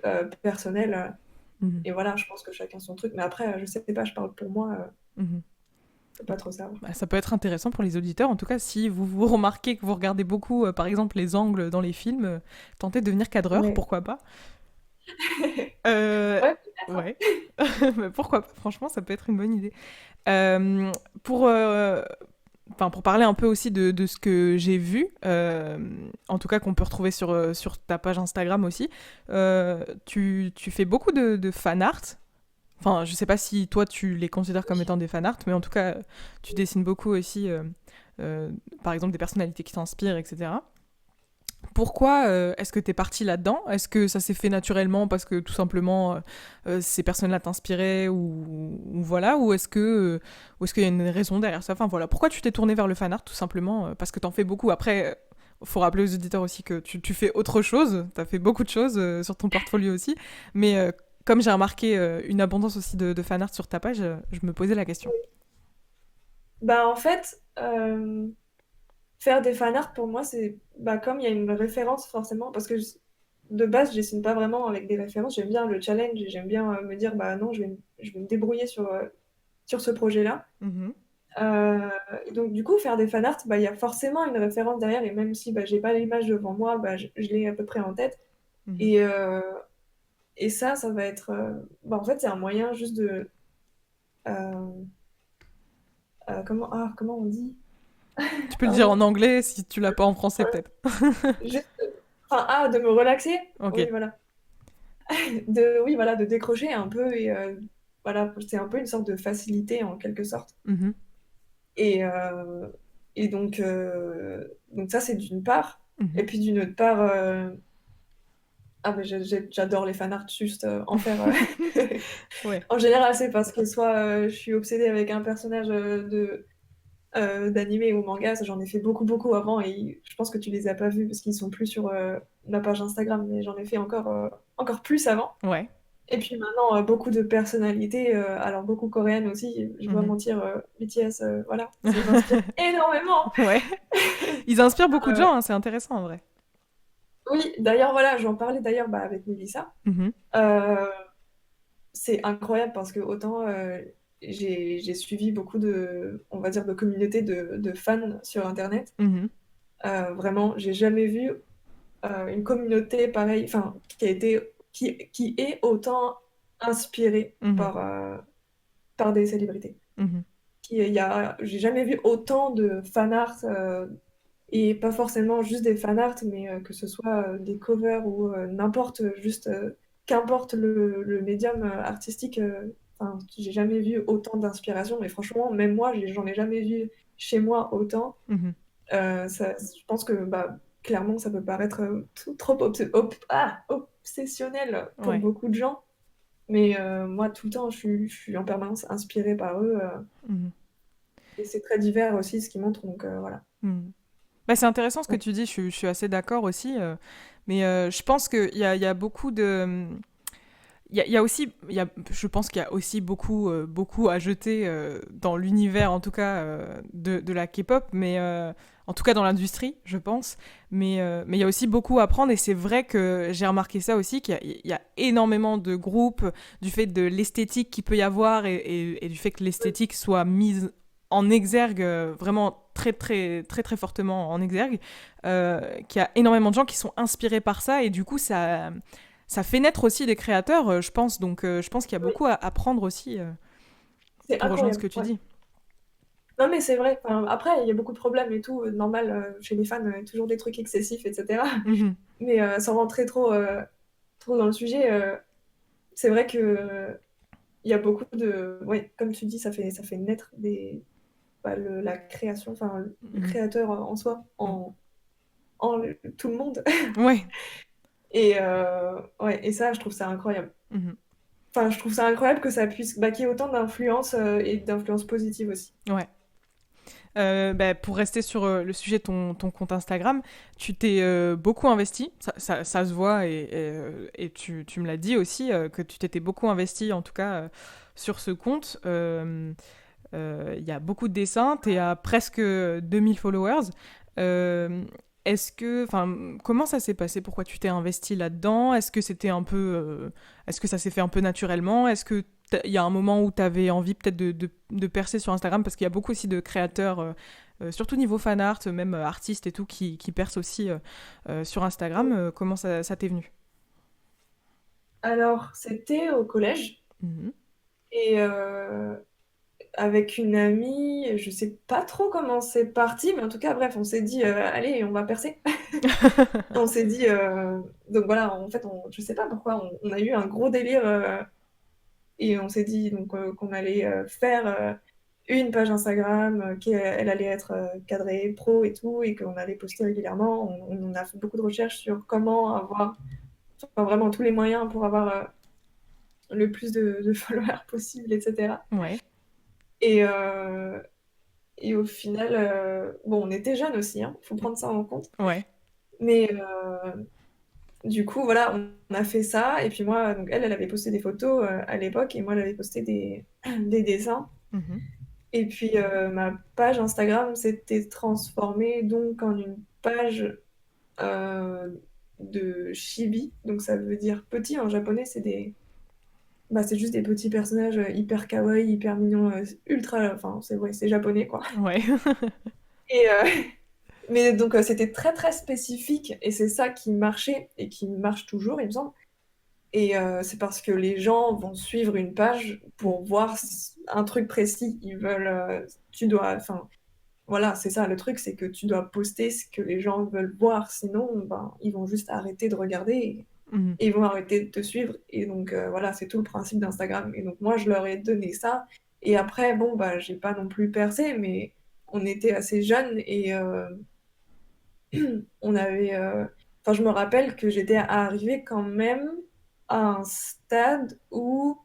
personnelle. Mhm. Et voilà, je pense que chacun son truc. Mais après, je sais pas, je parle pour moi, Mhm. je peux pas trop savoir. Bah, ça peut être intéressant pour les auditeurs. En tout cas, si vous remarquez que vous regardez beaucoup, par exemple, les angles dans les films, tentez de devenir cadreur, Ouais. pourquoi pas. Euh, Ouais, peut-être, hein. ouais. Mais pourquoi pas, franchement, ça peut être une bonne idée. Euh, pour, euh, pour parler un peu aussi de ce que j'ai vu, en tout cas qu'on peut retrouver sur ta page Instagram aussi, tu fais beaucoup de fan art. Enfin, je sais pas si toi tu les considères comme étant des fan art, mais en tout cas, tu dessines beaucoup aussi, euh, par exemple, des personnalités qui t'inspirent, etc. Pourquoi est-ce que t'es partie là-dedans? Est-ce que ça s'est fait naturellement parce que tout simplement ces personnes-là t'inspiraient ou voilà, ou est-ce qu'il y a une raison derrière ça? Enfin voilà, pourquoi tu t'es tournée vers le fan art? Tout simplement parce que t'en fais beaucoup. Après, faut rappeler aux auditeurs aussi que tu fais autre chose. T'as fait beaucoup de choses sur ton portfolio aussi, mais comme j'ai remarqué une abondance aussi de fan art sur ta page, je me posais la question. En fait, faire des fanarts pour moi, c'est comme il y a une référence forcément, parce que de base, je dessine pas vraiment avec des références. J'aime bien le challenge et j'aime bien me dire, non, je vais me débrouiller sur ce projet-là. Mhm. Euh, et donc, du coup, faire des fanarts, il y a forcément une référence derrière, et même si j'ai pas l'image devant moi, je l'ai à peu près en tête. Mhm. Et, ça va être. En fait, c'est un moyen juste de. euh, comment on dit? Tu peux le dire Pardon. en anglais si tu l'as pas en français peut-être. Juste, enfin, de me relaxer. Ok. Oui, voilà. Oui, voilà, de décrocher un peu et voilà, c'est un peu une sorte de facilité en quelque sorte. Mhm. Et, euh, et donc ça, c'est d'une part. Et Mhm. puis d'une autre part, mais j'adore les fanarts, juste en faire. Ouais. En général, c'est parce que soit je suis obsédée avec un personnage d'animé ou manga, ça j'en ai fait beaucoup, beaucoup avant et je pense que tu les as pas vus parce qu'ils sont plus sur ma page Instagram, mais j'en ai fait encore plus avant. Ouais. Et puis maintenant, beaucoup de personnalités, alors beaucoup coréennes aussi, je dois Mhm. mentir, BTS, voilà, ça m'inspire énormément. Ouais. Ils inspirent beaucoup de Euh, gens, hein, c'est intéressant en vrai. oui, d'ailleurs, voilà, j'en parlais d'ailleurs avec Mélissa. Mhm. Euh, c'est incroyable parce que autant j'ai suivi beaucoup on va dire, de communautés de fans sur Internet. Mhm. Vraiment, j'ai jamais vu une communauté pareille, enfin, qui est autant inspirée Mhm. par des célébrités. Mhm. J'ai jamais vu autant de fan art et pas forcément juste des fan art, mais que ce soit des covers ou n'importe, juste qu'importe le médium artistique. Enfin, j'ai jamais vu autant d'inspiration, mais franchement, même moi, j'en ai jamais vu chez moi autant. Mhm. Je pense que clairement, ça peut paraître trop obsessionnel pour Ouais. beaucoup de gens. Mais moi, tout le temps, je suis en permanence inspirée par eux. Mhm. Et c'est très divers aussi ce qu'ils montrent. Donc voilà. Mhm. Bah, c'est intéressant ce que Ouais. tu dis, je suis assez d'accord aussi. Mais je pense qu'il y a beaucoup de. Il y a aussi, je pense qu'il y a aussi beaucoup à jeter dans l'univers, en tout cas, de la K-pop, mais en tout cas dans l'industrie, je pense. Mais il y a aussi beaucoup à prendre, et c'est vrai que j'ai remarqué ça aussi, il y a énormément de groupes, du fait de l'esthétique qu'il peut y avoir, et du fait que l'esthétique soit mise en exergue, vraiment très très très très fortement en exergue, qu'il y a énormément de gens qui sont inspirés par ça, et du coup ça fait naître aussi des créateurs, je pense. Donc, je pense qu'il y a Oui, beaucoup à apprendre aussi c'est pour rejoindre ce incroyable. que tu Ouais. dis. Non, mais c'est vrai. Enfin, après, il y a beaucoup de problèmes et tout. Normal, chez les fans, toujours des trucs excessifs, etc. Mhm. Mais sans rentrer trop dans le sujet, c'est vrai que il y a beaucoup de. Ouais, comme tu dis, ça fait naître la création, enfin, le Mhm. créateur en soi, Mhm. tout le monde. Ouais. Et, ouais, et ça, je trouve ça incroyable. Mhm. Enfin, je trouve ça incroyable que ça puisse, qu'il y ait autant d'influence et d'influence positive aussi. Ouais. Bah, pour rester sur le sujet de ton compte Instagram, tu t'es beaucoup investi, ça se voit et tu me l'as dit aussi, que tu t'étais beaucoup investi en tout cas sur ce compte. Il y a beaucoup de dessins, tu es à presque 2000 followers. Euh, comment ça s'est passé? Pourquoi tu t'es investi là-dedans? Est-ce que c'était un peu, est-ce que ça s'est fait un peu naturellement? Est-ce que il y a un moment où tu avais envie peut-être de percer sur Instagram parce qu'il y a beaucoup aussi de créateurs, surtout niveau fan art, même artistes et tout, qui percent aussi sur Instagram. Comment ça t'est venu? Alors, c'était au collège Mhm. et avec une amie, je sais pas trop comment c'est parti, mais en tout cas, bref, on s'est dit, allez, on va percer. On s'est dit, donc voilà, en fait, je sais pas pourquoi, on a eu un gros délire et on s'est dit donc qu'on allait faire une page Instagram, qu'elle allait être cadrée pro et tout, et qu'on allait poster régulièrement. On a fait beaucoup de recherches sur comment avoir enfin, vraiment tous les moyens pour avoir le plus de followers possible, etc. Ouais, Et, et au final, bon, on était jeunes aussi, hein, faut prendre ça en compte. ouais. Mais du coup, voilà, on a fait ça. Et puis moi, donc elle avait posté des photos à l'époque, et moi, j'avais posté des dessins. Mhm. Et puis ma page Instagram s'était transformée donc en une page euh, de chibi. Donc ça veut dire petit en japonais, c'est juste des petits personnages hyper kawaii, hyper mignons, ultra. Enfin, c'est ouais, c'est japonais quoi. Ouais. Et, mais donc c'était très très spécifique et c'est ça qui marchait et qui marche toujours, il me semble. Et c'est parce que les gens vont suivre une page pour voir un truc précis. Ils veulent, tu dois, enfin, voilà, c'est ça le truc, c'est que tu dois poster ce que les gens veulent voir, sinon, ben, ils vont juste arrêter de regarder Mhm. et ils vont arrêter de te suivre. Et donc voilà, c'est tout le principe d'Instagram. Et donc moi, je leur ai donné ça. Et après, bon, bah, j'ai pas non plus percé, mais on était assez jeunes et on avait. Enfin, je me rappelle que j'étais arrivée quand même à un stade où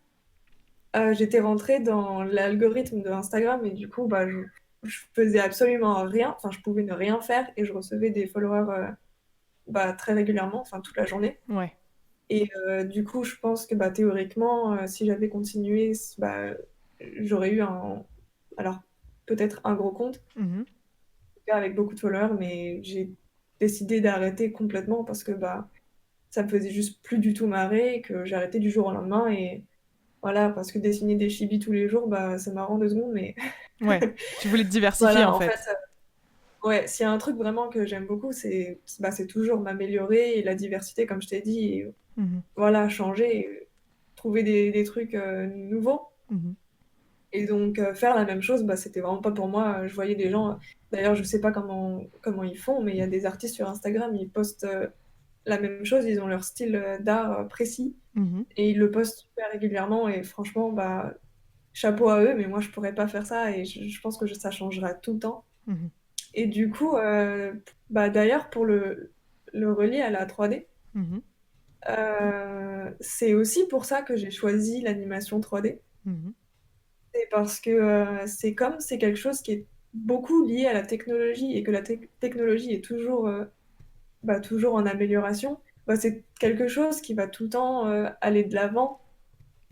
j'étais rentrée dans l'algorithme de Instagram et du coup, bah, je faisais absolument rien. Enfin, je pouvais ne rien faire et je recevais des followers bah, très régulièrement, enfin toute la journée. Ouais. Et du coup, je pense que bah, théoriquement, si j'avais continué, bah, j'aurais eu alors peut-être un gros compte Mhm. avec beaucoup de followers, mais j'ai décidé d'arrêter complètement parce que bah, ça me faisait juste plus du tout marrer et que j'ai arrêté du jour au lendemain. Et voilà, parce que dessiner des chibis tous les jours, bah, c'est marrant 2 secondes, mais Ouais. Tu voulais te diversifier en voilà, en fait, fait. ouais, s'il y a un truc vraiment que j'aime beaucoup, c'est toujours m'améliorer et la diversité, comme je t'ai dit, et Mhm. voilà, changer, et trouver des trucs nouveaux. Mhm. Et donc, faire la même chose, bah, c'était vraiment pas pour moi. Je voyais des gens, d'ailleurs, je sais pas comment ils font, mais il y a des artistes sur Instagram, ils postent la même chose, ils ont leur style d'art précis Mhm. et ils le postent super régulièrement. Et franchement, bah, chapeau à eux, mais moi, je pourrais pas faire ça et je pense que ça changera tout le temps. Mhm. Et du coup, bah, d'ailleurs, pour le relier à la 3D, Mhm. c'est aussi pour ça que j'ai choisi l'animation 3D. Mhm. C'est parce que c'est comme c'est quelque chose qui est beaucoup lié à la technologie et que la technologie est toujours en amélioration, bah, c'est quelque chose qui va tout le temps aller de l'avant.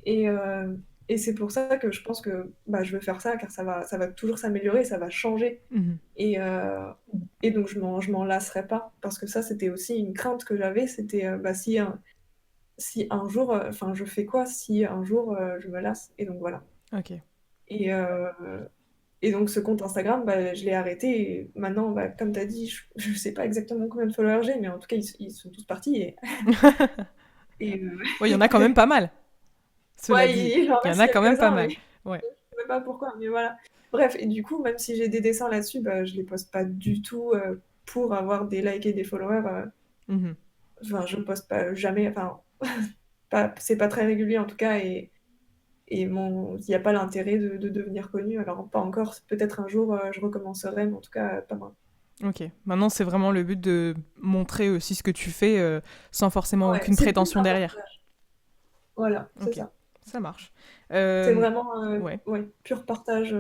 Et, euh, et c'est pour ça que je pense que bah, je veux faire ça, car ça va toujours s'améliorer, ça va changer. Mhm. Et, et donc je m'en lasserai pas, parce que ça, c'était aussi une crainte que j'avais, c'était bah, si un jour, enfin je fais quoi si un jour je me lasse? Et donc voilà. Ok. Et, et donc ce compte Instagram, bah, je l'ai arrêté. Et maintenant, bah, comme tu as dit, je sais pas exactement combien de followers j'ai, mais en tout cas, ils sont tous partis. Et Et Ouais, il y en a quand même pas mal, cela ouais, dit. il en Il y en reste a quand même pas quelques-uns, mais mal. Ouais. je sais pas pourquoi, mais voilà. Bref, et du coup, même si j'ai des dessins là-dessus, bah, je les poste pas du tout pour avoir des likes et des followers. Mhm. Enfin, je poste pas jamais, enfin, pas, c'est pas très régulier en tout cas, et il n'y a pas l'intérêt de devenir connu. Alors, pas encore, peut-être un jour je recommencerai, mais en tout cas, pas moi. Ok. Maintenant, c'est vraiment le but de montrer aussi ce que tu fais sans forcément Ouais, aucune c'est plus prétention un derrière. partage. Voilà, c'est Ok, ça. ça marche. C'est Euh, vraiment ouais. ouais, pur partage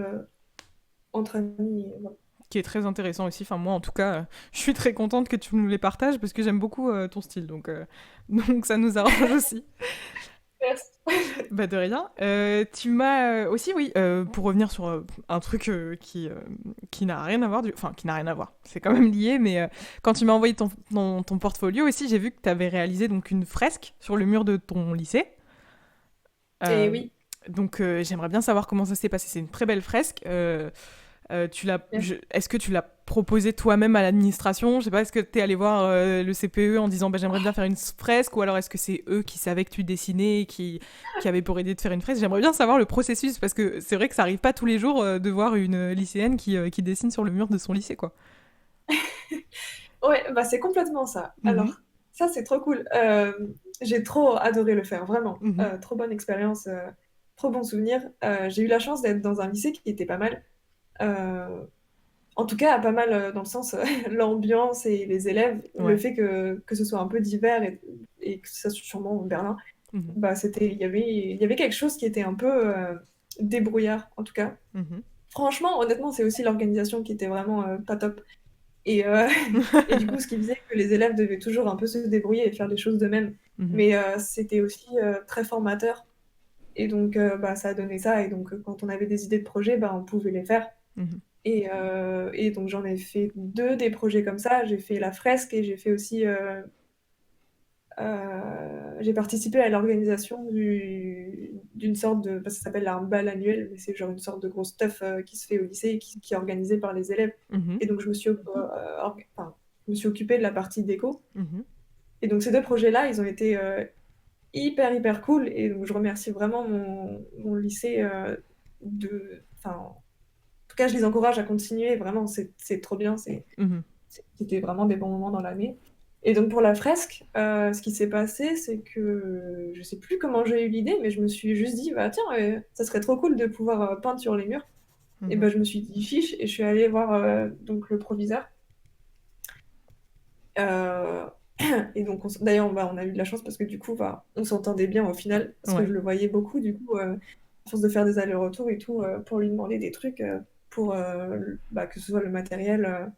entre amis. Et voilà. Qui est très intéressant aussi. Enfin, moi, en tout cas, je suis très contente que tu nous les partages parce que j'aime beaucoup ton style. Donc, ça nous arrange aussi. Merci. Bah, de rien. Tu m'as aussi, oui, pour revenir sur un truc qui n'a rien à voir, enfin, qui n'a rien à voir, c'est quand même lié, mais quand tu m'as envoyé ton portfolio aussi, j'ai vu que tu avais réalisé donc une fresque sur le mur de ton lycée. Et Euh, oui, donc, j'aimerais bien savoir comment ça s'est passé. C'est une très belle fresque. merci. Est-ce que tu l'as proposé toi-même à l'administration? Je sais pas, est-ce que tu es allé voir le CPE en disant bah, j'aimerais bien faire une fresque, ou alors est-ce que c'est eux qui savaient que tu dessinais et qui avaient pour aider de faire une fresque? J'aimerais bien savoir le processus parce que c'est vrai que ça arrive pas tous les jours de voir une lycéenne qui dessine sur le mur de son lycée, quoi. Ouais, bah c'est complètement ça. Mhm, Alors, ça c'est trop cool. J'ai trop adoré le faire, vraiment. mhm, Trop bonne expérience, trop bon souvenir. J'ai eu la chance d'être dans un lycée qui était pas mal. Euh, En tout cas, pas mal dans le sens l'ambiance et les élèves, le ouais. fait que ce soit un peu divers et que ça soit sûrement en Berlin, Mhm, bah c'était il y avait quelque chose qui était un peu débrouillard en tout cas. mhm, Franchement, honnêtement, c'est aussi l'organisation qui était vraiment pas top. Et, et du coup, ce qui faisait que les élèves devaient toujours un peu se débrouiller et faire les choses d'eux-mêmes. mhm, Mais c'était aussi très formateur. Et donc, bah, ça a donné ça. Et donc, quand on avait des idées de projets, bah, on pouvait les faire. mhm, Et donc j'en ai fait deux des projets comme ça. J'ai fait la fresque et j'ai fait aussi. J'ai participé à l'organisation d'une sorte de. Bah, ça s'appelle un bal annuel, mais c'est genre une sorte de gros stuff qui se fait au lycée et qui est organisé par les élèves. mhm, Et donc enfin, je me suis occupée de la partie déco. mhm. Et donc ces deux projets-là, ils ont été hyper cool. Et donc je remercie vraiment mon lycée Enfin, en tout cas, je les encourage à continuer. Vraiment, c'est trop bien. Mhm. C'était vraiment des bons moments dans l'année. Et donc pour la fresque, ce qui s'est passé, c'est que je sais plus comment j'ai eu l'idée, mais je me suis juste dit, bah tiens, ça serait trop cool de pouvoir peindre sur les murs. Et Mhm. ben je me suis dit fiche et je suis allée voir donc le proviseur. Euh, et donc d'ailleurs, bah, on a eu de la chance parce que du coup, bah, on s'entendait bien au final, parce que Ouais. je le voyais beaucoup, du coup, à force de faire des allers-retours et tout, pour lui demander des trucs, pour bah, que ce soit le matériel.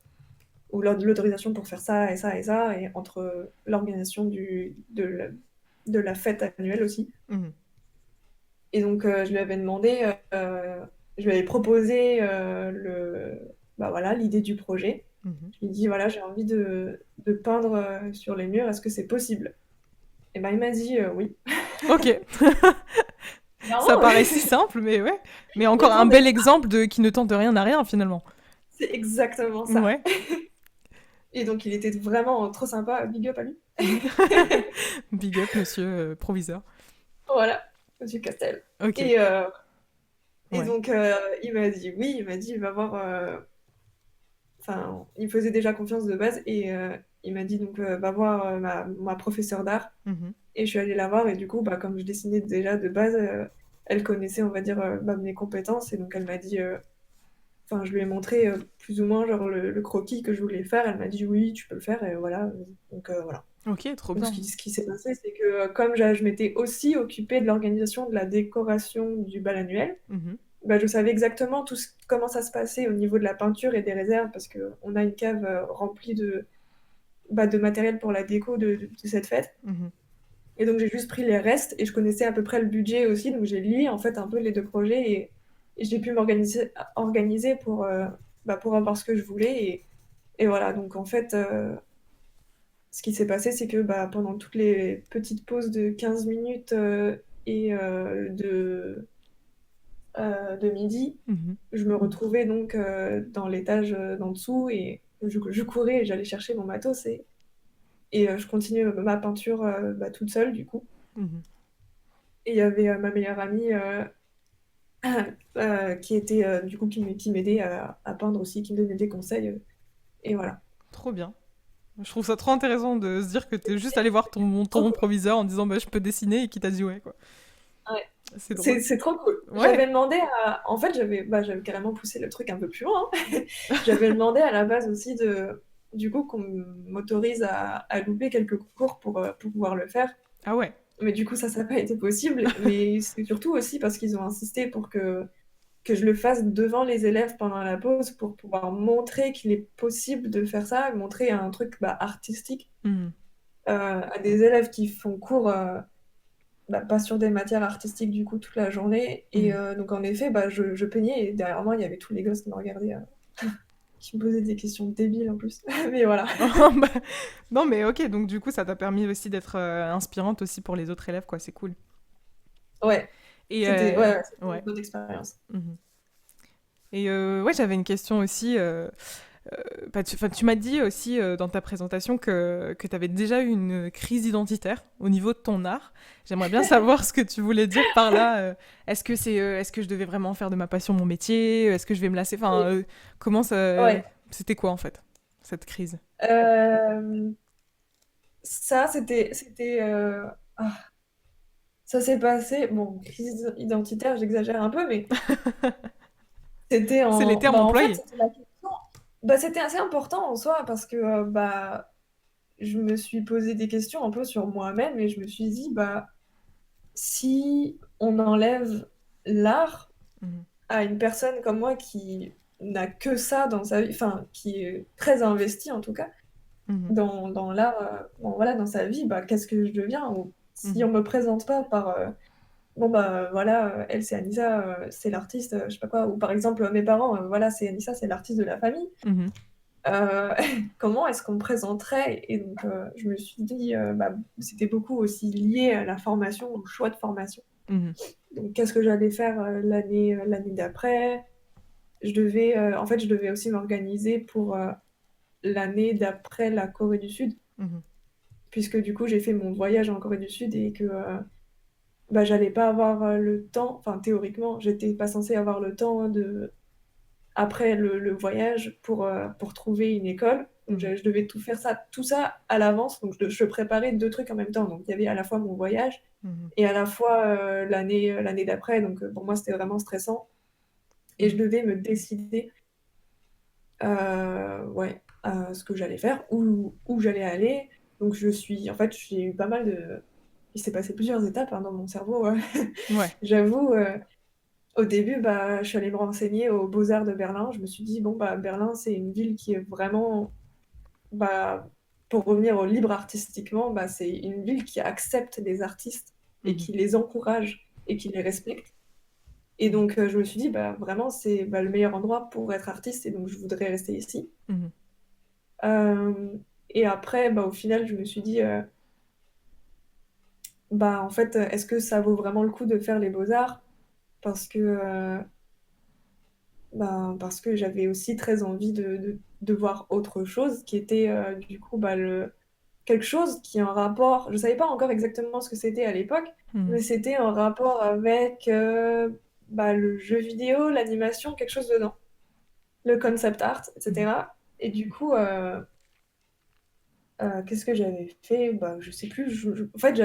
Ou l'autorisation pour faire ça et ça et ça, et entre l'organisation de la fête annuelle aussi. Mhm. Et donc, je lui avais demandé, je lui avais proposé bah voilà, l'idée du projet. Mhm. Je lui ai dit, voilà, j'ai envie de peindre sur les murs, est-ce que c'est possible? Et ben, il m'a dit oui. Ok. Ça Clairement, paraît si simple, mais ouais. Mais il encore un attendait bel pas. exemple de qui ne tente rien à rien finalement. C'est exactement ça. Ouais. Et donc, il était vraiment trop sympa, big up à lui. Mhm. Big up, monsieur proviseur. Voilà, Monsieur Castel. Ok. Et, euh, et Ouais. donc, il m'a dit oui, il m'a dit, il va voir. Enfin, il me faisait déjà confiance de base et il m'a dit donc va voir ma professeure d'art. Mhm. Et je suis allée la voir et du coup, bah, comme je dessinais déjà de base, elle connaissait, on va dire, bah, mes compétences et donc elle m'a dit, enfin, je lui ai montré plus ou moins genre le croquis que je voulais faire. Elle m'a dit oui, tu peux le faire et voilà. Donc voilà. Ok, trop Donc, bien. ce qui s'est passé, c'est que comme je m'étais aussi occupée de l'organisation de la décoration du bal annuel, Mhm. bah, je savais exactement comment ça se passait au niveau de la peinture et des réserves parce qu'on a une cave remplie de matériel pour la déco de cette fête. Mhm. Et donc j'ai juste pris les restes et je connaissais à peu près le budget aussi. Donc j'ai lié en fait un peu les deux projets et j'ai pu organiser pour avoir ce que je voulais. Et voilà, donc en fait, ce qui s'est passé, c'est que bah, pendant toutes les petites pauses de 15 minutes et de midi, Mhm. je me retrouvais donc dans l'étage d'en dessous et je courais et j'allais chercher mon matos et je continue ma peinture toute seule, du coup. Mhm. Et il y avait ma meilleure amie qui était, du coup, qui m'aidait à peindre aussi, qui me donnait des conseils. Et voilà. Trop bien. Je trouve ça trop intéressant de se dire que t'es juste allé voir Trop ton cool. proviseur en disant bah, je peux dessiner et qui t'a dit ouais, quoi. Ouais. C'est drôle. C'est trop cool. Ouais. J'avais demandé à... En fait, j'avais carrément poussé le truc un peu plus loin, hein. J'avais demandé à la base aussi du coup, qu'on m'autorise à louper quelques cours pour pouvoir le faire. Ah ouais. Mais du coup, ça n'a pas été possible. Mais c'est surtout aussi parce qu'ils ont insisté pour que je le fasse devant les élèves pendant la pause pour pouvoir montrer qu'il est possible de faire ça, montrer un truc artistique Mhm. à des élèves qui font cours pas sur des matières artistiques du coup toute la journée. Et Mhm. donc en effet, je peignais et derrière moi, il y avait tous les gosses qui me regardaient, qui me posaient des questions débiles en plus. Mais voilà. Oh, bah, non mais ok, donc du coup ça t'a permis aussi d'être inspirante aussi pour les autres élèves, quoi, c'est cool. Ouais, Et c'était une ouais. bonne expérience. Mhm. Et ouais, j'avais une question aussi. Bah, tu m'as dit aussi dans ta présentation que tu avais déjà eu une crise identitaire au niveau de ton art. J'aimerais bien savoir ce que tu voulais dire par là. Est-ce que je devais vraiment faire de ma passion mon métier? Est-ce que je vais me lasser? Enfin, Et- comment ça... ouais. C'était quoi en fait, cette crise? Euh, Ça, ah, ça s'est passé. Bon, crise identitaire, j'exagère un peu, mais c'était C'est les termes en fait, employés. c'était la question. C'était assez important en soi parce que je me suis posé des questions un peu sur moi-même et je me suis dit, si on enlève l'art Mhm. à une personne comme moi qui n'a que ça dans sa vie, enfin, qui est très investie en tout cas Mhm. dans l'art, voilà, dans sa vie, qu'est-ce que je deviens? Ou si Mhm. on me présente pas par, voilà, elle c'est Anissa, c'est l'artiste, je sais pas quoi, ou par exemple mes parents, voilà, c'est Anissa, c'est l'artiste de la famille. Mhm. Euh, comment est-ce qu'on me présenterait? Et donc, je me suis dit, c'était beaucoup aussi lié à la formation, au choix de formation. Mhm. Donc, qu'est-ce que j'allais faire l'année d'après? En fait, je devais aussi m'organiser pour l'année d'après la Corée du Sud, Mhm. puisque du coup, j'ai fait mon voyage en Corée du Sud et que j'allais pas avoir le temps, enfin, théoriquement, j'étais pas censée avoir le temps après le voyage pour trouver une école. Donc Mhm. je devais tout ça à l'avance. Donc je préparais deux trucs en même temps. Donc il y avait à la fois mon voyage Mhm. et à la fois l'année d'après. Donc pour moi, c'était vraiment stressant. Et je Mhm. devais me décider ouais, à ce que j'allais faire, où j'allais aller. Donc en fait, j'ai eu pas mal de... Il s'est passé plusieurs étapes dans mon cerveau. Ouais. J'avoue, au début, je suis allée me renseigner aux Beaux-Arts de Berlin. Je me suis dit, bon, Berlin, c'est une ville qui est vraiment, pour revenir au libre artistiquement, c'est une ville qui accepte les artistes et Mhm. qui les encourage et qui les respecte. Et Mhm. donc, je me suis dit, vraiment, c'est le meilleur endroit pour être artiste et donc je voudrais rester ici. Mhm. Euh, et après, au final, je me suis dit, en fait, est-ce que ça vaut vraiment le coup de faire les Beaux-Arts? Parce que parce que j'avais aussi très envie de voir autre chose qui était du coup quelque chose qui est en rapport, je savais pas encore exactement ce que c'était à l'époque, Mhm. mais c'était en rapport avec le jeu vidéo, l'animation, quelque chose dedans, le concept art, Mhm. etc. Et du coup, qu'est-ce que j'avais fait? Je sais plus. En fait,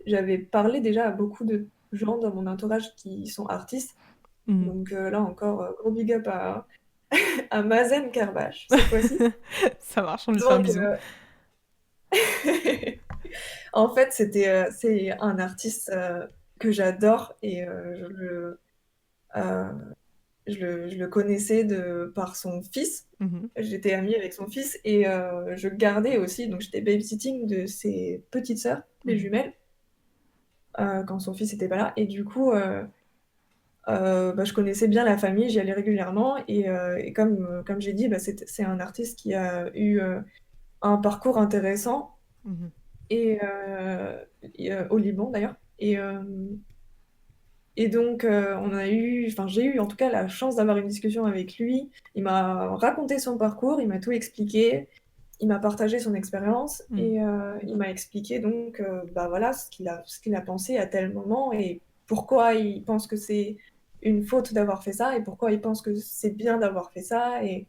j'avais parlé déjà à beaucoup de gens dans mon entourage qui sont artistes. Mhm. Donc là encore, gros big up à Mazen Kerbash cette fois-ci. Ça marche, on lui fait un Donc, bisou. en fait, c'est un artiste que j'adore et euh, je le connaissais par son fils. Mhm. J'étais amie avec son fils et je gardais aussi, donc j'étais babysitting de ses petites sœurs, les Mhm. jumelles, quand son fils n'était pas là. Et du coup, je connaissais bien la famille, j'y allais régulièrement. Et comme j'ai dit, c'est un artiste qui a eu un parcours intéressant Mhm. au Liban d'ailleurs. Et donc, j'ai eu en tout cas la chance d'avoir une discussion avec lui. Il m'a raconté son parcours, il m'a tout expliqué. il m'a partagé son expérience Mhm. et il m'a expliqué donc, bah, voilà, ce qu'il a pensé à tel moment et pourquoi il pense que c'est une faute d'avoir fait ça et pourquoi il pense que c'est bien d'avoir fait ça et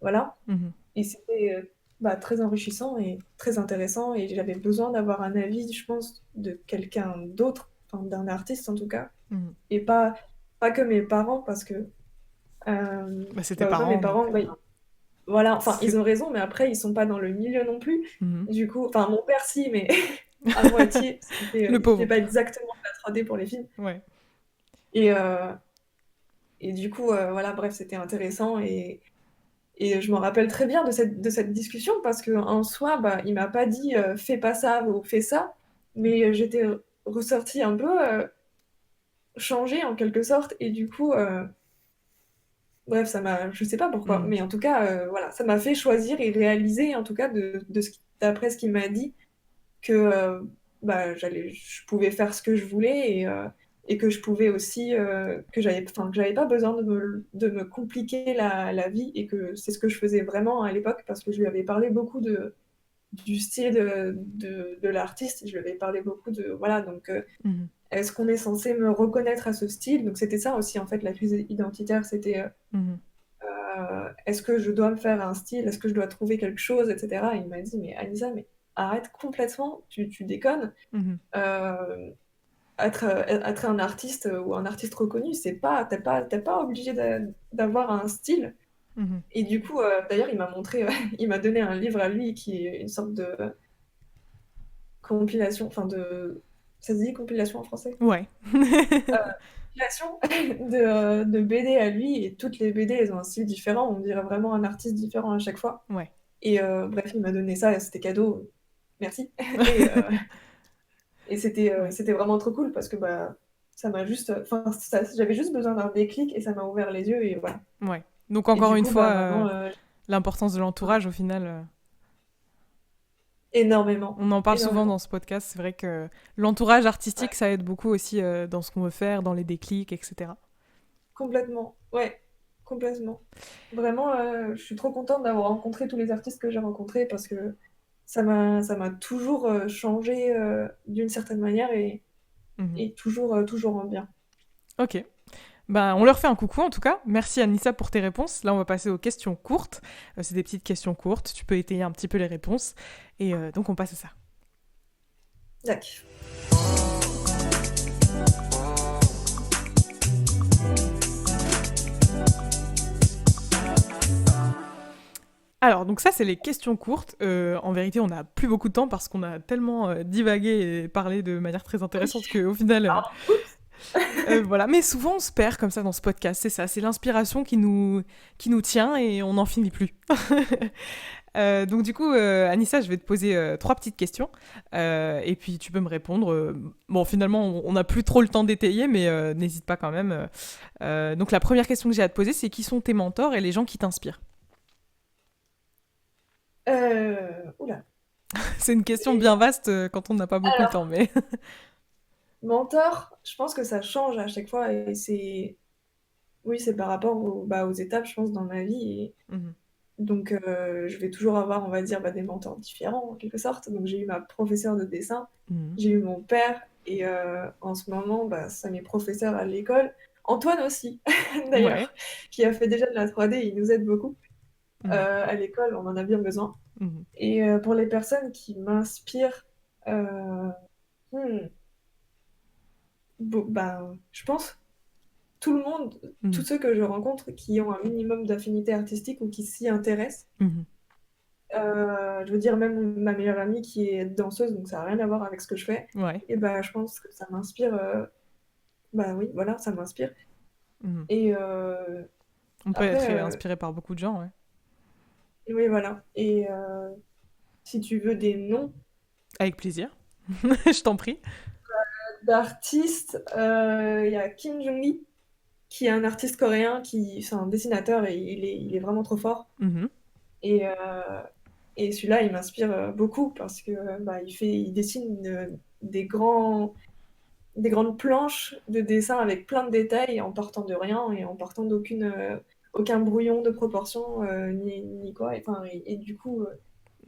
voilà. Mhm. Et c'était, bah, très enrichissant et très intéressant et j'avais besoin d'avoir un avis, je pense, de quelqu'un d'autre, enfin d'un artiste en tout cas Mhm. et pas que mes parents parce que, Bah, c'est tes bah, autant mes parents, donc parents, bah, voilà, enfin, ils c'est... ont raison, mais après, ils sont pas dans le milieu non plus. Mhm. Du coup, enfin, mon père, si, mais à moitié, parce Le il fait pauvre. pas exactement de la 3D pour les films. Ouais. Et, euh, et du coup, voilà, bref, c'était intéressant. Et je me rappelle très bien de cette discussion parce qu'en soi, bah, il m'a pas dit fais pas ça ou fais ça, mais j'étais ressortie un peu changée en quelque sorte. Et du coup, bref, je sais pas pourquoi, Mhm. mais en tout cas, voilà, ça m'a fait choisir et réaliser, en tout cas, d'après ce qu'il m'a dit, que bah, je pouvais faire ce que je voulais et que je pouvais aussi, enfin, que j'avais pas besoin de me compliquer la vie et que c'est ce que je faisais vraiment à l'époque parce que je lui avais parlé beaucoup du style de l'artiste, je lui avais parlé beaucoup voilà, donc Mhm. est-ce qu'on est censé me reconnaître à ce style? Donc c'était ça aussi en fait la crise identitaire, c'était Mhm. est-ce que je dois me faire un style? Est-ce que je dois trouver quelque chose, etc. Et il m'a dit, mais Anissa, mais arrête complètement, tu déconnes. Mhm. Euh, être un artiste ou un artiste reconnu, t'es pas obligé d'avoir un style. Mhm. Et du coup, d'ailleurs, il m'a montré, il m'a donné un livre à lui qui est une sorte de compilation, enfin ça se dit compilation en français? Ouais. Compilation de BD à lui, et toutes les BD, elles ont un style différent, on dirait vraiment un artiste différent à chaque fois. Ouais. Et bref, il m'a donné ça, c'était cadeau, merci. Et, euh, et Ouais. c'était vraiment trop cool parce que bah, ça m'a juste. Enfin, j'avais juste besoin d'un déclic et ça m'a ouvert les yeux et voilà. Ouais. Donc Et encore du une coup, fois, bah maintenant, l'importance de l'entourage, au final, énormément. on en parle souvent dans Énormément. ce podcast. C'est vrai que l'entourage artistique, Ouais, ça aide beaucoup aussi dans ce qu'on veut faire, dans les déclics, etc. complètement. Ouais, complètement. Vraiment, je suis trop contente d'avoir rencontré tous les artistes que j'ai rencontrés parce que ça m'a toujours changé d'une certaine manière Mhm. et toujours en bien. Ok. Ben, on leur fait un coucou en tout cas. Merci Anissa pour tes réponses. Là, on va passer aux questions courtes. C'est des petites questions courtes. Tu peux étayer un petit peu les réponses. Et donc, on passe à ça. Tac. Alors, donc ça, c'est les questions courtes. En vérité, on n'a plus beaucoup de temps parce qu'on a tellement divagué et parlé de manière très Oui. intéressante qu'au final, Pardon. Oups. voilà. Mais souvent, on se perd comme ça dans ce podcast. C'est ça, c'est l'inspiration qui nous tient et on n'en finit plus. Donc du coup, Anissa, je vais te poser trois petites questions. Et puis tu peux me répondre. Bon, finalement, on n'a plus trop le temps d'étayer, mais n'hésite pas quand même. Donc la première question que j'ai à te poser, c'est qui sont tes mentors et les gens qui t'inspirent? Oula. C'est une question bien vaste quand on n'a pas beaucoup de temps, mais... Mentor, je pense que ça change à chaque fois et oui, c'est par rapport aux étapes, je pense, dans ma vie. Et Mhm. donc, je vais toujours avoir, on va dire, des mentors différents en quelque sorte. Donc, j'ai eu ma professeure de dessin, Mhm. j'ai eu mon père et en ce moment, c'est mes professeurs à l'école. Antoine aussi, Ouais. d'ailleurs, qui a fait déjà de la 3D, il nous aide beaucoup. Mhm. À l'école, on en a bien besoin. Mhm. Et pour les personnes qui m'inspirent, euh, hmm, je pense tout le monde, tous Mhm. ceux que je rencontre qui ont un minimum d'affinité artistique ou qui s'y intéressent. Mhm. Je veux dire, même ma meilleure amie qui est danseuse, donc ça n'a rien à voir avec ce que je fais, Ouais. et bah, je pense que ça m'inspire. Bah oui, voilà, ça m'inspire. Mhm. Et On peut être après, inspiré par beaucoup de gens, ouais. oui, voilà. Et si tu veux des noms Avec plaisir. Je t'en prie. d'artistes, il y a Kim Jong-li, qui est un artiste coréen, c'est un dessinateur et il est vraiment trop fort. Mhm. Et, et celui-là, il m'inspire beaucoup parce que il dessine des grandes planches de dessin avec plein de détails en partant de rien et en partant aucun brouillon de proportion ni quoi. Et, enfin, et du coup,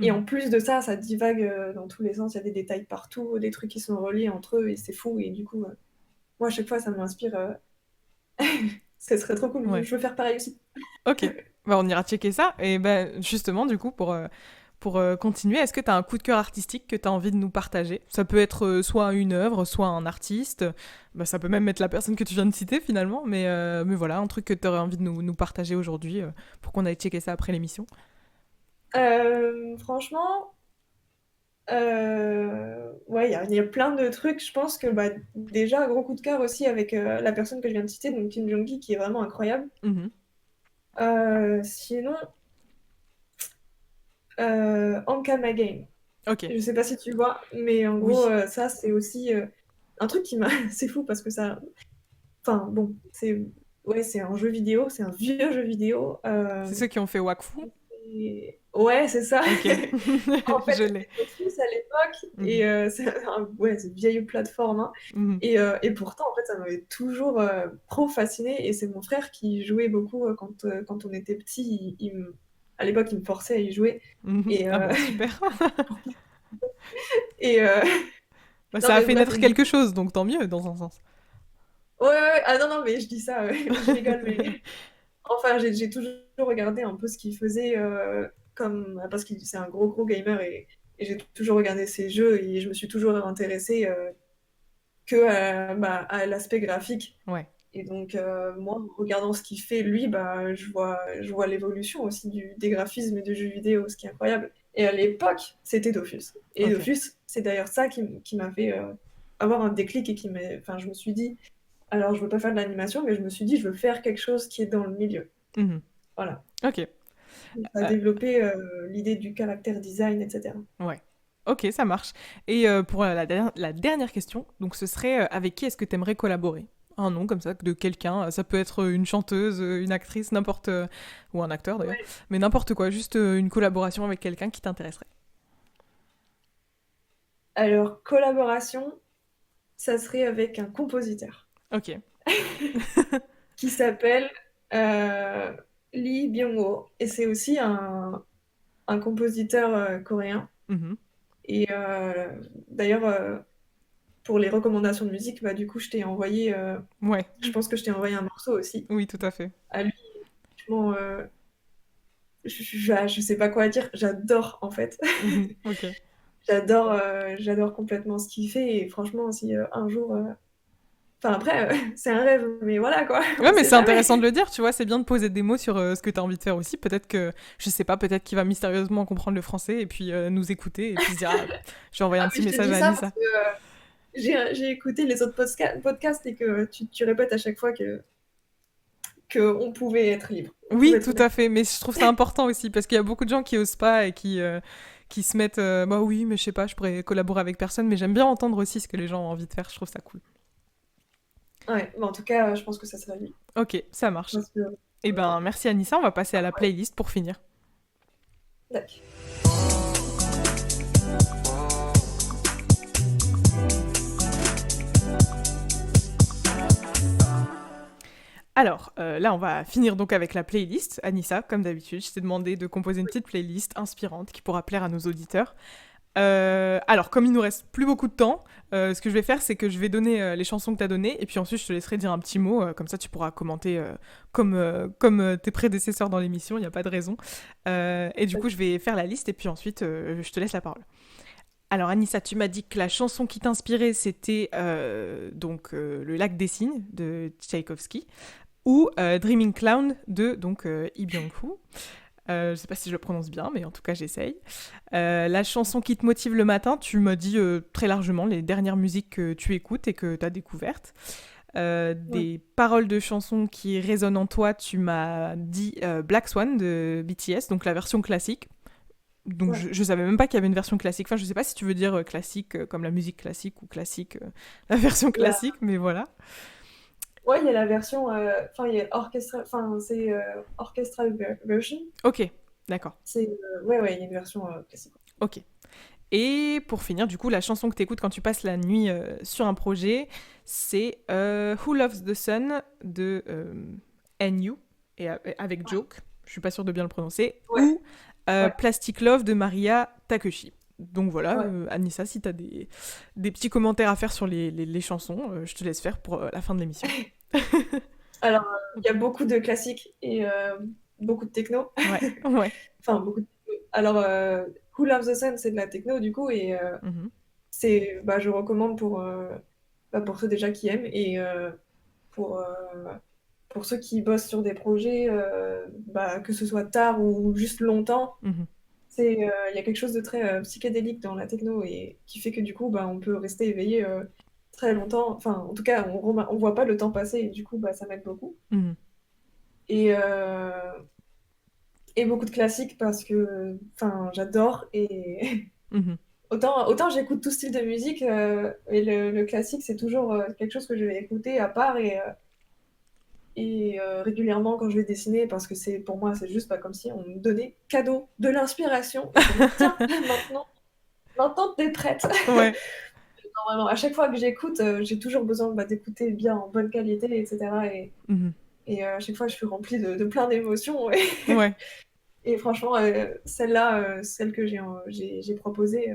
Et Mhm. en plus de ça, ça divague dans tous les sens. Il y a des détails partout, des trucs qui sont reliés entre eux et c'est fou. Et du coup, moi, à chaque fois, ça m'inspire. Ce serait trop cool. Ouais. Je veux faire pareil aussi. Ok. Bah, on ira checker ça. Et ben justement, du coup, pour continuer, est-ce que tu as un coup de cœur artistique que tu as envie de nous partager? Ça peut être soit une œuvre, soit un artiste. Bah, ça peut même être la personne que tu viens de citer finalement. Mais voilà, un truc que tu aurais envie de nous partager aujourd'hui pour qu'on aille checker ça après l'émission. Franchement, ouais, il y a plein de trucs. Je pense que bah, déjà, un gros coup de cœur aussi avec la personne que je viens de citer, donc Kim Jong-gi, qui est vraiment incroyable. Mhm. Sinon, Ankama Game. Ok. Je sais pas si tu vois, mais en gros, Oui. ça, c'est aussi un truc qui m'a. C'est fou parce que ça. Enfin, bon, c'est un jeu vidéo, c'est un vieux jeu vidéo. C'est ceux qui ont fait Wakfu. Ouais, c'est ça. Ok. En fait, Je l'ai. c'était Dofus à l'époque, Mhm. et c'est une vieille plateforme, hein. Mhm. Et pourtant, en fait, ça m'avait toujours trop fasciné. Et c'est mon frère qui jouait beaucoup quand on était petit. À l'époque, il me forçait à y jouer. Mhm. Et, Ah euh, bah super. et Bah, non, ça a mais fait bref, naître et du quelque coup, chose, donc tant mieux dans un sens. ouais, ouais, ouais. Ah non, non, mais je dis ça, je rigole, mais enfin, j'ai toujours regardé un peu ce qu'il faisait, parce que c'est un gros, gros gamer, et j'ai toujours regardé ses jeux, et je me suis toujours intéressée bah, à l'aspect graphique. Ouais. Et donc, moi, en regardant ce qu'il fait, lui, bah, je vois l'évolution aussi des graphismes et du jeu vidéo, ce qui est incroyable. Et à l'époque, c'était Dofus. Et Ok. Dofus, c'est d'ailleurs ça qui m'a fait avoir un déclic et enfin, je me suis dit, alors je veux pas faire de l'animation, mais je me suis dit, je veux faire quelque chose qui est dans le milieu. Mhm. Voilà. Ok. Ça a Euh, développé l'idée du caractère design, etc. ouais. Ok, ça marche. Et pour la dernière question, donc ce serait avec qui est-ce que tu aimerais collaborer? Un nom comme ça, de quelqu'un. Ça peut être une chanteuse, une actrice, n'importe. Ou un acteur d'ailleurs. Ouais. Mais n'importe quoi, juste une collaboration avec quelqu'un qui t'intéresserait. Alors, collaboration, ça serait avec un compositeur Ok. qui s'appelle euh, Lee Byung-ho. Et c'est aussi un compositeur coréen. Mhm. Et d'ailleurs, pour les recommandations de musique, bah, du coup, Ouais. je pense que je t'ai envoyé un morceau aussi. Oui, tout à fait. À lui, franchement, je sais pas quoi dire. J'adore, en fait. Mhm. Ok. J'adore complètement ce qu'il fait. Et franchement, si un jour. Enfin, après, c'est un rêve, mais voilà, quoi. Ouais, On mais sait c'est jamais. intéressant de le dire, tu vois, c'est bien de poser des mots sur ce que tu as envie de faire aussi. Peut-être que, je sais pas, peut-être qu'il va mystérieusement comprendre le français et puis nous écouter et puis se dire, ah, je vais envoyer Ah, un mais petit je te message dis à ça parce Anissa. que j'ai écouté les autres podcasts et que tu répètes à chaque fois que on pouvait être libre. On pouvait Oui, être tout à libre. fait, mais je trouve ça important aussi parce qu'il y a beaucoup de gens qui osent pas et qui se mettent, bah oui, mais je sais pas, je pourrais collaborer avec personne, mais j'aime bien entendre aussi ce que les gens ont envie de faire, je trouve ça cool. Ouais, mais en tout cas, je pense que ça serait lui. Ok, ça marche. Parce que, Eh ben, merci Anissa, on va passer à la ouais, playlist pour finir. d'accord. Alors, là, on va finir donc avec la playlist. Anissa, comme d'habitude, je t'ai demandé de composer une petite playlist inspirante qui pourra plaire à nos auditeurs. Alors, comme il nous reste plus beaucoup de temps, ce que je vais faire, c'est que je vais donner les chansons que tu as données, et puis ensuite, je te laisserai dire un petit mot, comme ça, tu pourras commenter comme tes prédécesseurs dans l'émission, il n'y a pas de raison. Et du coup, je vais faire la liste, et puis ensuite, je te laisse la parole. Alors, Anissa, tu m'as dit que la chanson qui t'inspirait, c'était Le Lac des Cygnes de Tchaïkovski ou Dreaming Clown de Lee Byung-hun. Je sais pas si je le prononce bien, mais en tout cas j'essaye. La chanson qui te motive le matin, tu m'as dit très largement les dernières musiques que tu écoutes et que tu as découvertes. Ouais. Des paroles de chansons qui résonnent en toi, tu m'as dit Black Swan de BTS, donc la version classique. Donc Ouais. je savais même pas qu'il y avait une version classique. Enfin, je sais pas si tu veux dire classique comme la musique classique ou classique la version La- classique, mais voilà. Ouais, il y a la version, enfin, il y a c'est orchestral version. Ok, d'accord. Ouais, ouais, il y a une version classique. Ok. Et pour finir, du coup, la chanson que tu écoutes quand tu passes la nuit sur un projet, c'est Who Loves the Sun de NU, et avec Joke, je suis pas sûre de bien le prononcer, Ouais. ou Ouais. Plastic Love de Maria Takeshi. Donc voilà, Ouais. Anissa, si t'as des petits commentaires à faire sur les chansons, je te laisse faire pour la fin de l'émission. Alors, il y a beaucoup de classiques et beaucoup de techno. Ouais, ouais. Enfin, beaucoup de techno. Alors, Who Loves the Sun, c'est de la techno, du coup, et Mhm, je recommande pour ceux déjà qui aiment et pour, euh, pour ceux qui bossent sur des projets, que ce soit tard ou juste longtemps. mhm, Il y a quelque chose de très psychédélique dans la techno et qui fait que du coup, on peut rester éveillé très longtemps. Enfin, en tout cas, on voit pas le temps passer et du coup, ça m'aide beaucoup. mhm, Et, et beaucoup de classiques parce que j'adore et mhm, autant j'écoute tout style de musique, et le classique, c'est toujours quelque chose que je vais écouter à part et régulièrement quand je vais dessiner parce que pour moi, c'est juste pas comme si on me donnait cadeau de l'inspiration. Et je me dis, tiens, maintenant t'es prête. ouais. Non, vraiment, à chaque fois que j'écoute, j'ai toujours besoin d'écouter bien en bonne qualité, etc. Mhm, Et à chaque fois, je suis remplie de plein d'émotions. Et, ouais. et franchement, celle-là, celle que j'ai proposée,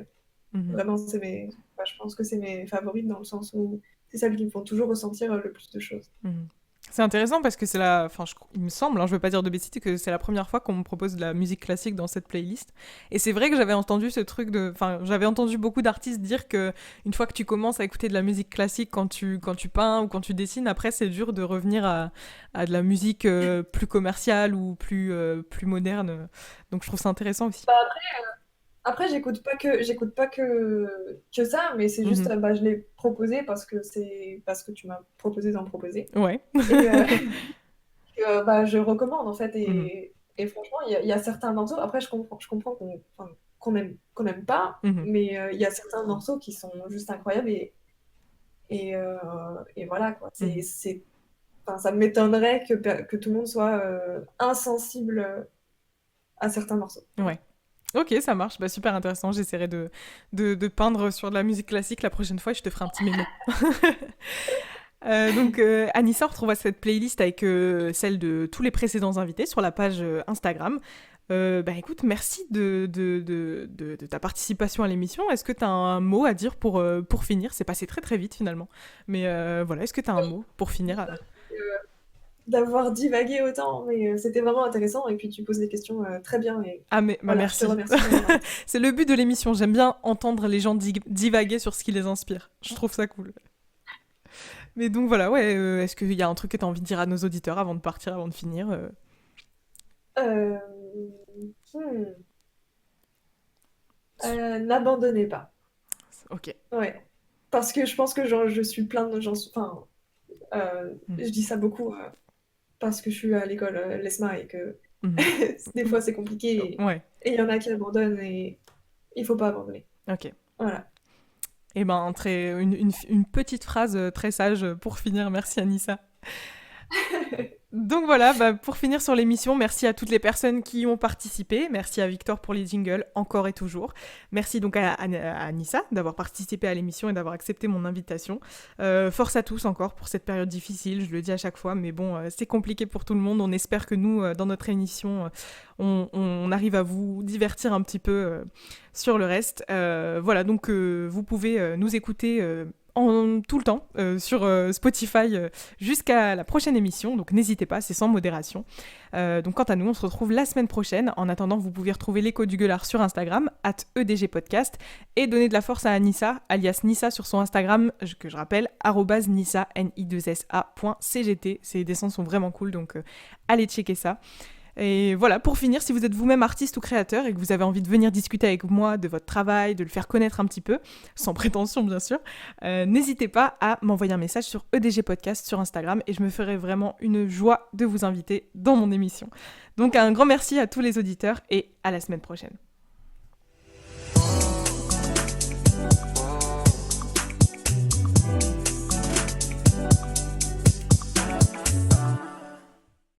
Mhm. vraiment, je pense que c'est mes favorites dans le sens où c'est celles qui me font toujours ressentir le plus de choses. Mhm. C'est intéressant parce que c'est la. Enfin, il me semble, je veux pas dire de bêtises, que c'est la première fois qu'on me propose de la musique classique dans cette playlist. Et c'est vrai que j'avais entendu ce truc de. Enfin, j'avais entendu beaucoup d'artistes dire que une fois que tu commences à écouter de la musique classique quand tu peins ou quand tu dessines, après c'est dur de revenir à de la musique plus commerciale ou plus moderne. Donc je trouve ça intéressant aussi. Bah, après, j'écoute pas que ça, mais c'est juste, Mhm. je l'ai proposé parce que tu m'as proposé d'en proposer. Ouais. Et je recommande en fait. Mhm. Et franchement, il y a certains morceaux. Après, je comprends qu'on aime pas, Mhm. mais il y a certains morceaux qui sont juste incroyables et, euh, et voilà quoi. Mhm. Ça m'étonnerait que tout le monde soit insensible à certains morceaux. Voilà. Ouais. Ok, ça marche. Bah, super intéressant. J'essaierai de peindre sur de la musique classique la prochaine fois et je te ferai un petit mémo. Anissa, on retrouve cette playlist avec celle de tous les précédents invités sur la page Instagram. Écoute, merci de ta participation à l'émission. Est-ce que tu as un mot à dire pour finir? C'est passé très très vite finalement. Mais voilà, est-ce que tu as un mot pour finir Euh, D'avoir divagué autant, mais c'était vraiment intéressant. Et puis tu poses des questions très bien. Et Ah, mais bah, voilà, je te merci. remercie vraiment. C'est le but de l'émission. J'aime bien entendre les gens divaguer sur ce qui les inspire. Je trouve ça cool. Mais donc voilà, ouais, est-ce qu'il y a un truc que tu as envie de dire à nos auditeurs avant de partir, avant de finir Euh, hmm, N'abandonnez pas. Ok. Ouais. Parce que je pense que je suis plein de gens. Enfin, Mhm. je dis ça beaucoup parce que je suis à l'école l'ESMA et que Mhm. des fois c'est compliqué Ouais, et il y en a qui abandonnent et il faut pas abandonner. ok. Voilà. Et ben, une petite phrase très sage pour finir. Merci Anissa. Donc voilà, pour finir sur l'émission, merci à toutes les personnes qui y ont participé. Merci à Victor pour les jingles, encore et toujours. Merci donc à Anissa d'avoir participé à l'émission et d'avoir accepté mon invitation. Force à tous encore pour cette période difficile, je le dis à chaque fois, mais bon, c'est compliqué pour tout le monde. On espère que nous, dans notre émission, on arrive à vous divertir un petit peu sur le reste. Voilà, donc vous pouvez nous écouter tout le temps sur Spotify jusqu'à la prochaine émission, donc n'hésitez pas, c'est sans modération. Donc quant à nous, on se retrouve la semaine prochaine. En attendant, vous pouvez retrouver l'écho du gueulard sur Instagram, @edgpodcast, et donner de la force à Anissa, alias Nissa sur son Instagram, que je rappelle, @nissa, ni2sa.cgt. Ses dessins sont vraiment cool, donc allez checker ça. Et voilà, pour finir, si vous êtes vous-même artiste ou créateur et que vous avez envie de venir discuter avec moi de votre travail, de le faire connaître un petit peu, sans prétention bien sûr, n'hésitez pas à m'envoyer un message sur EDG Podcast sur Instagram et je me ferai vraiment une joie de vous inviter dans mon émission. Donc un grand merci à tous les auditeurs et à la semaine prochaine.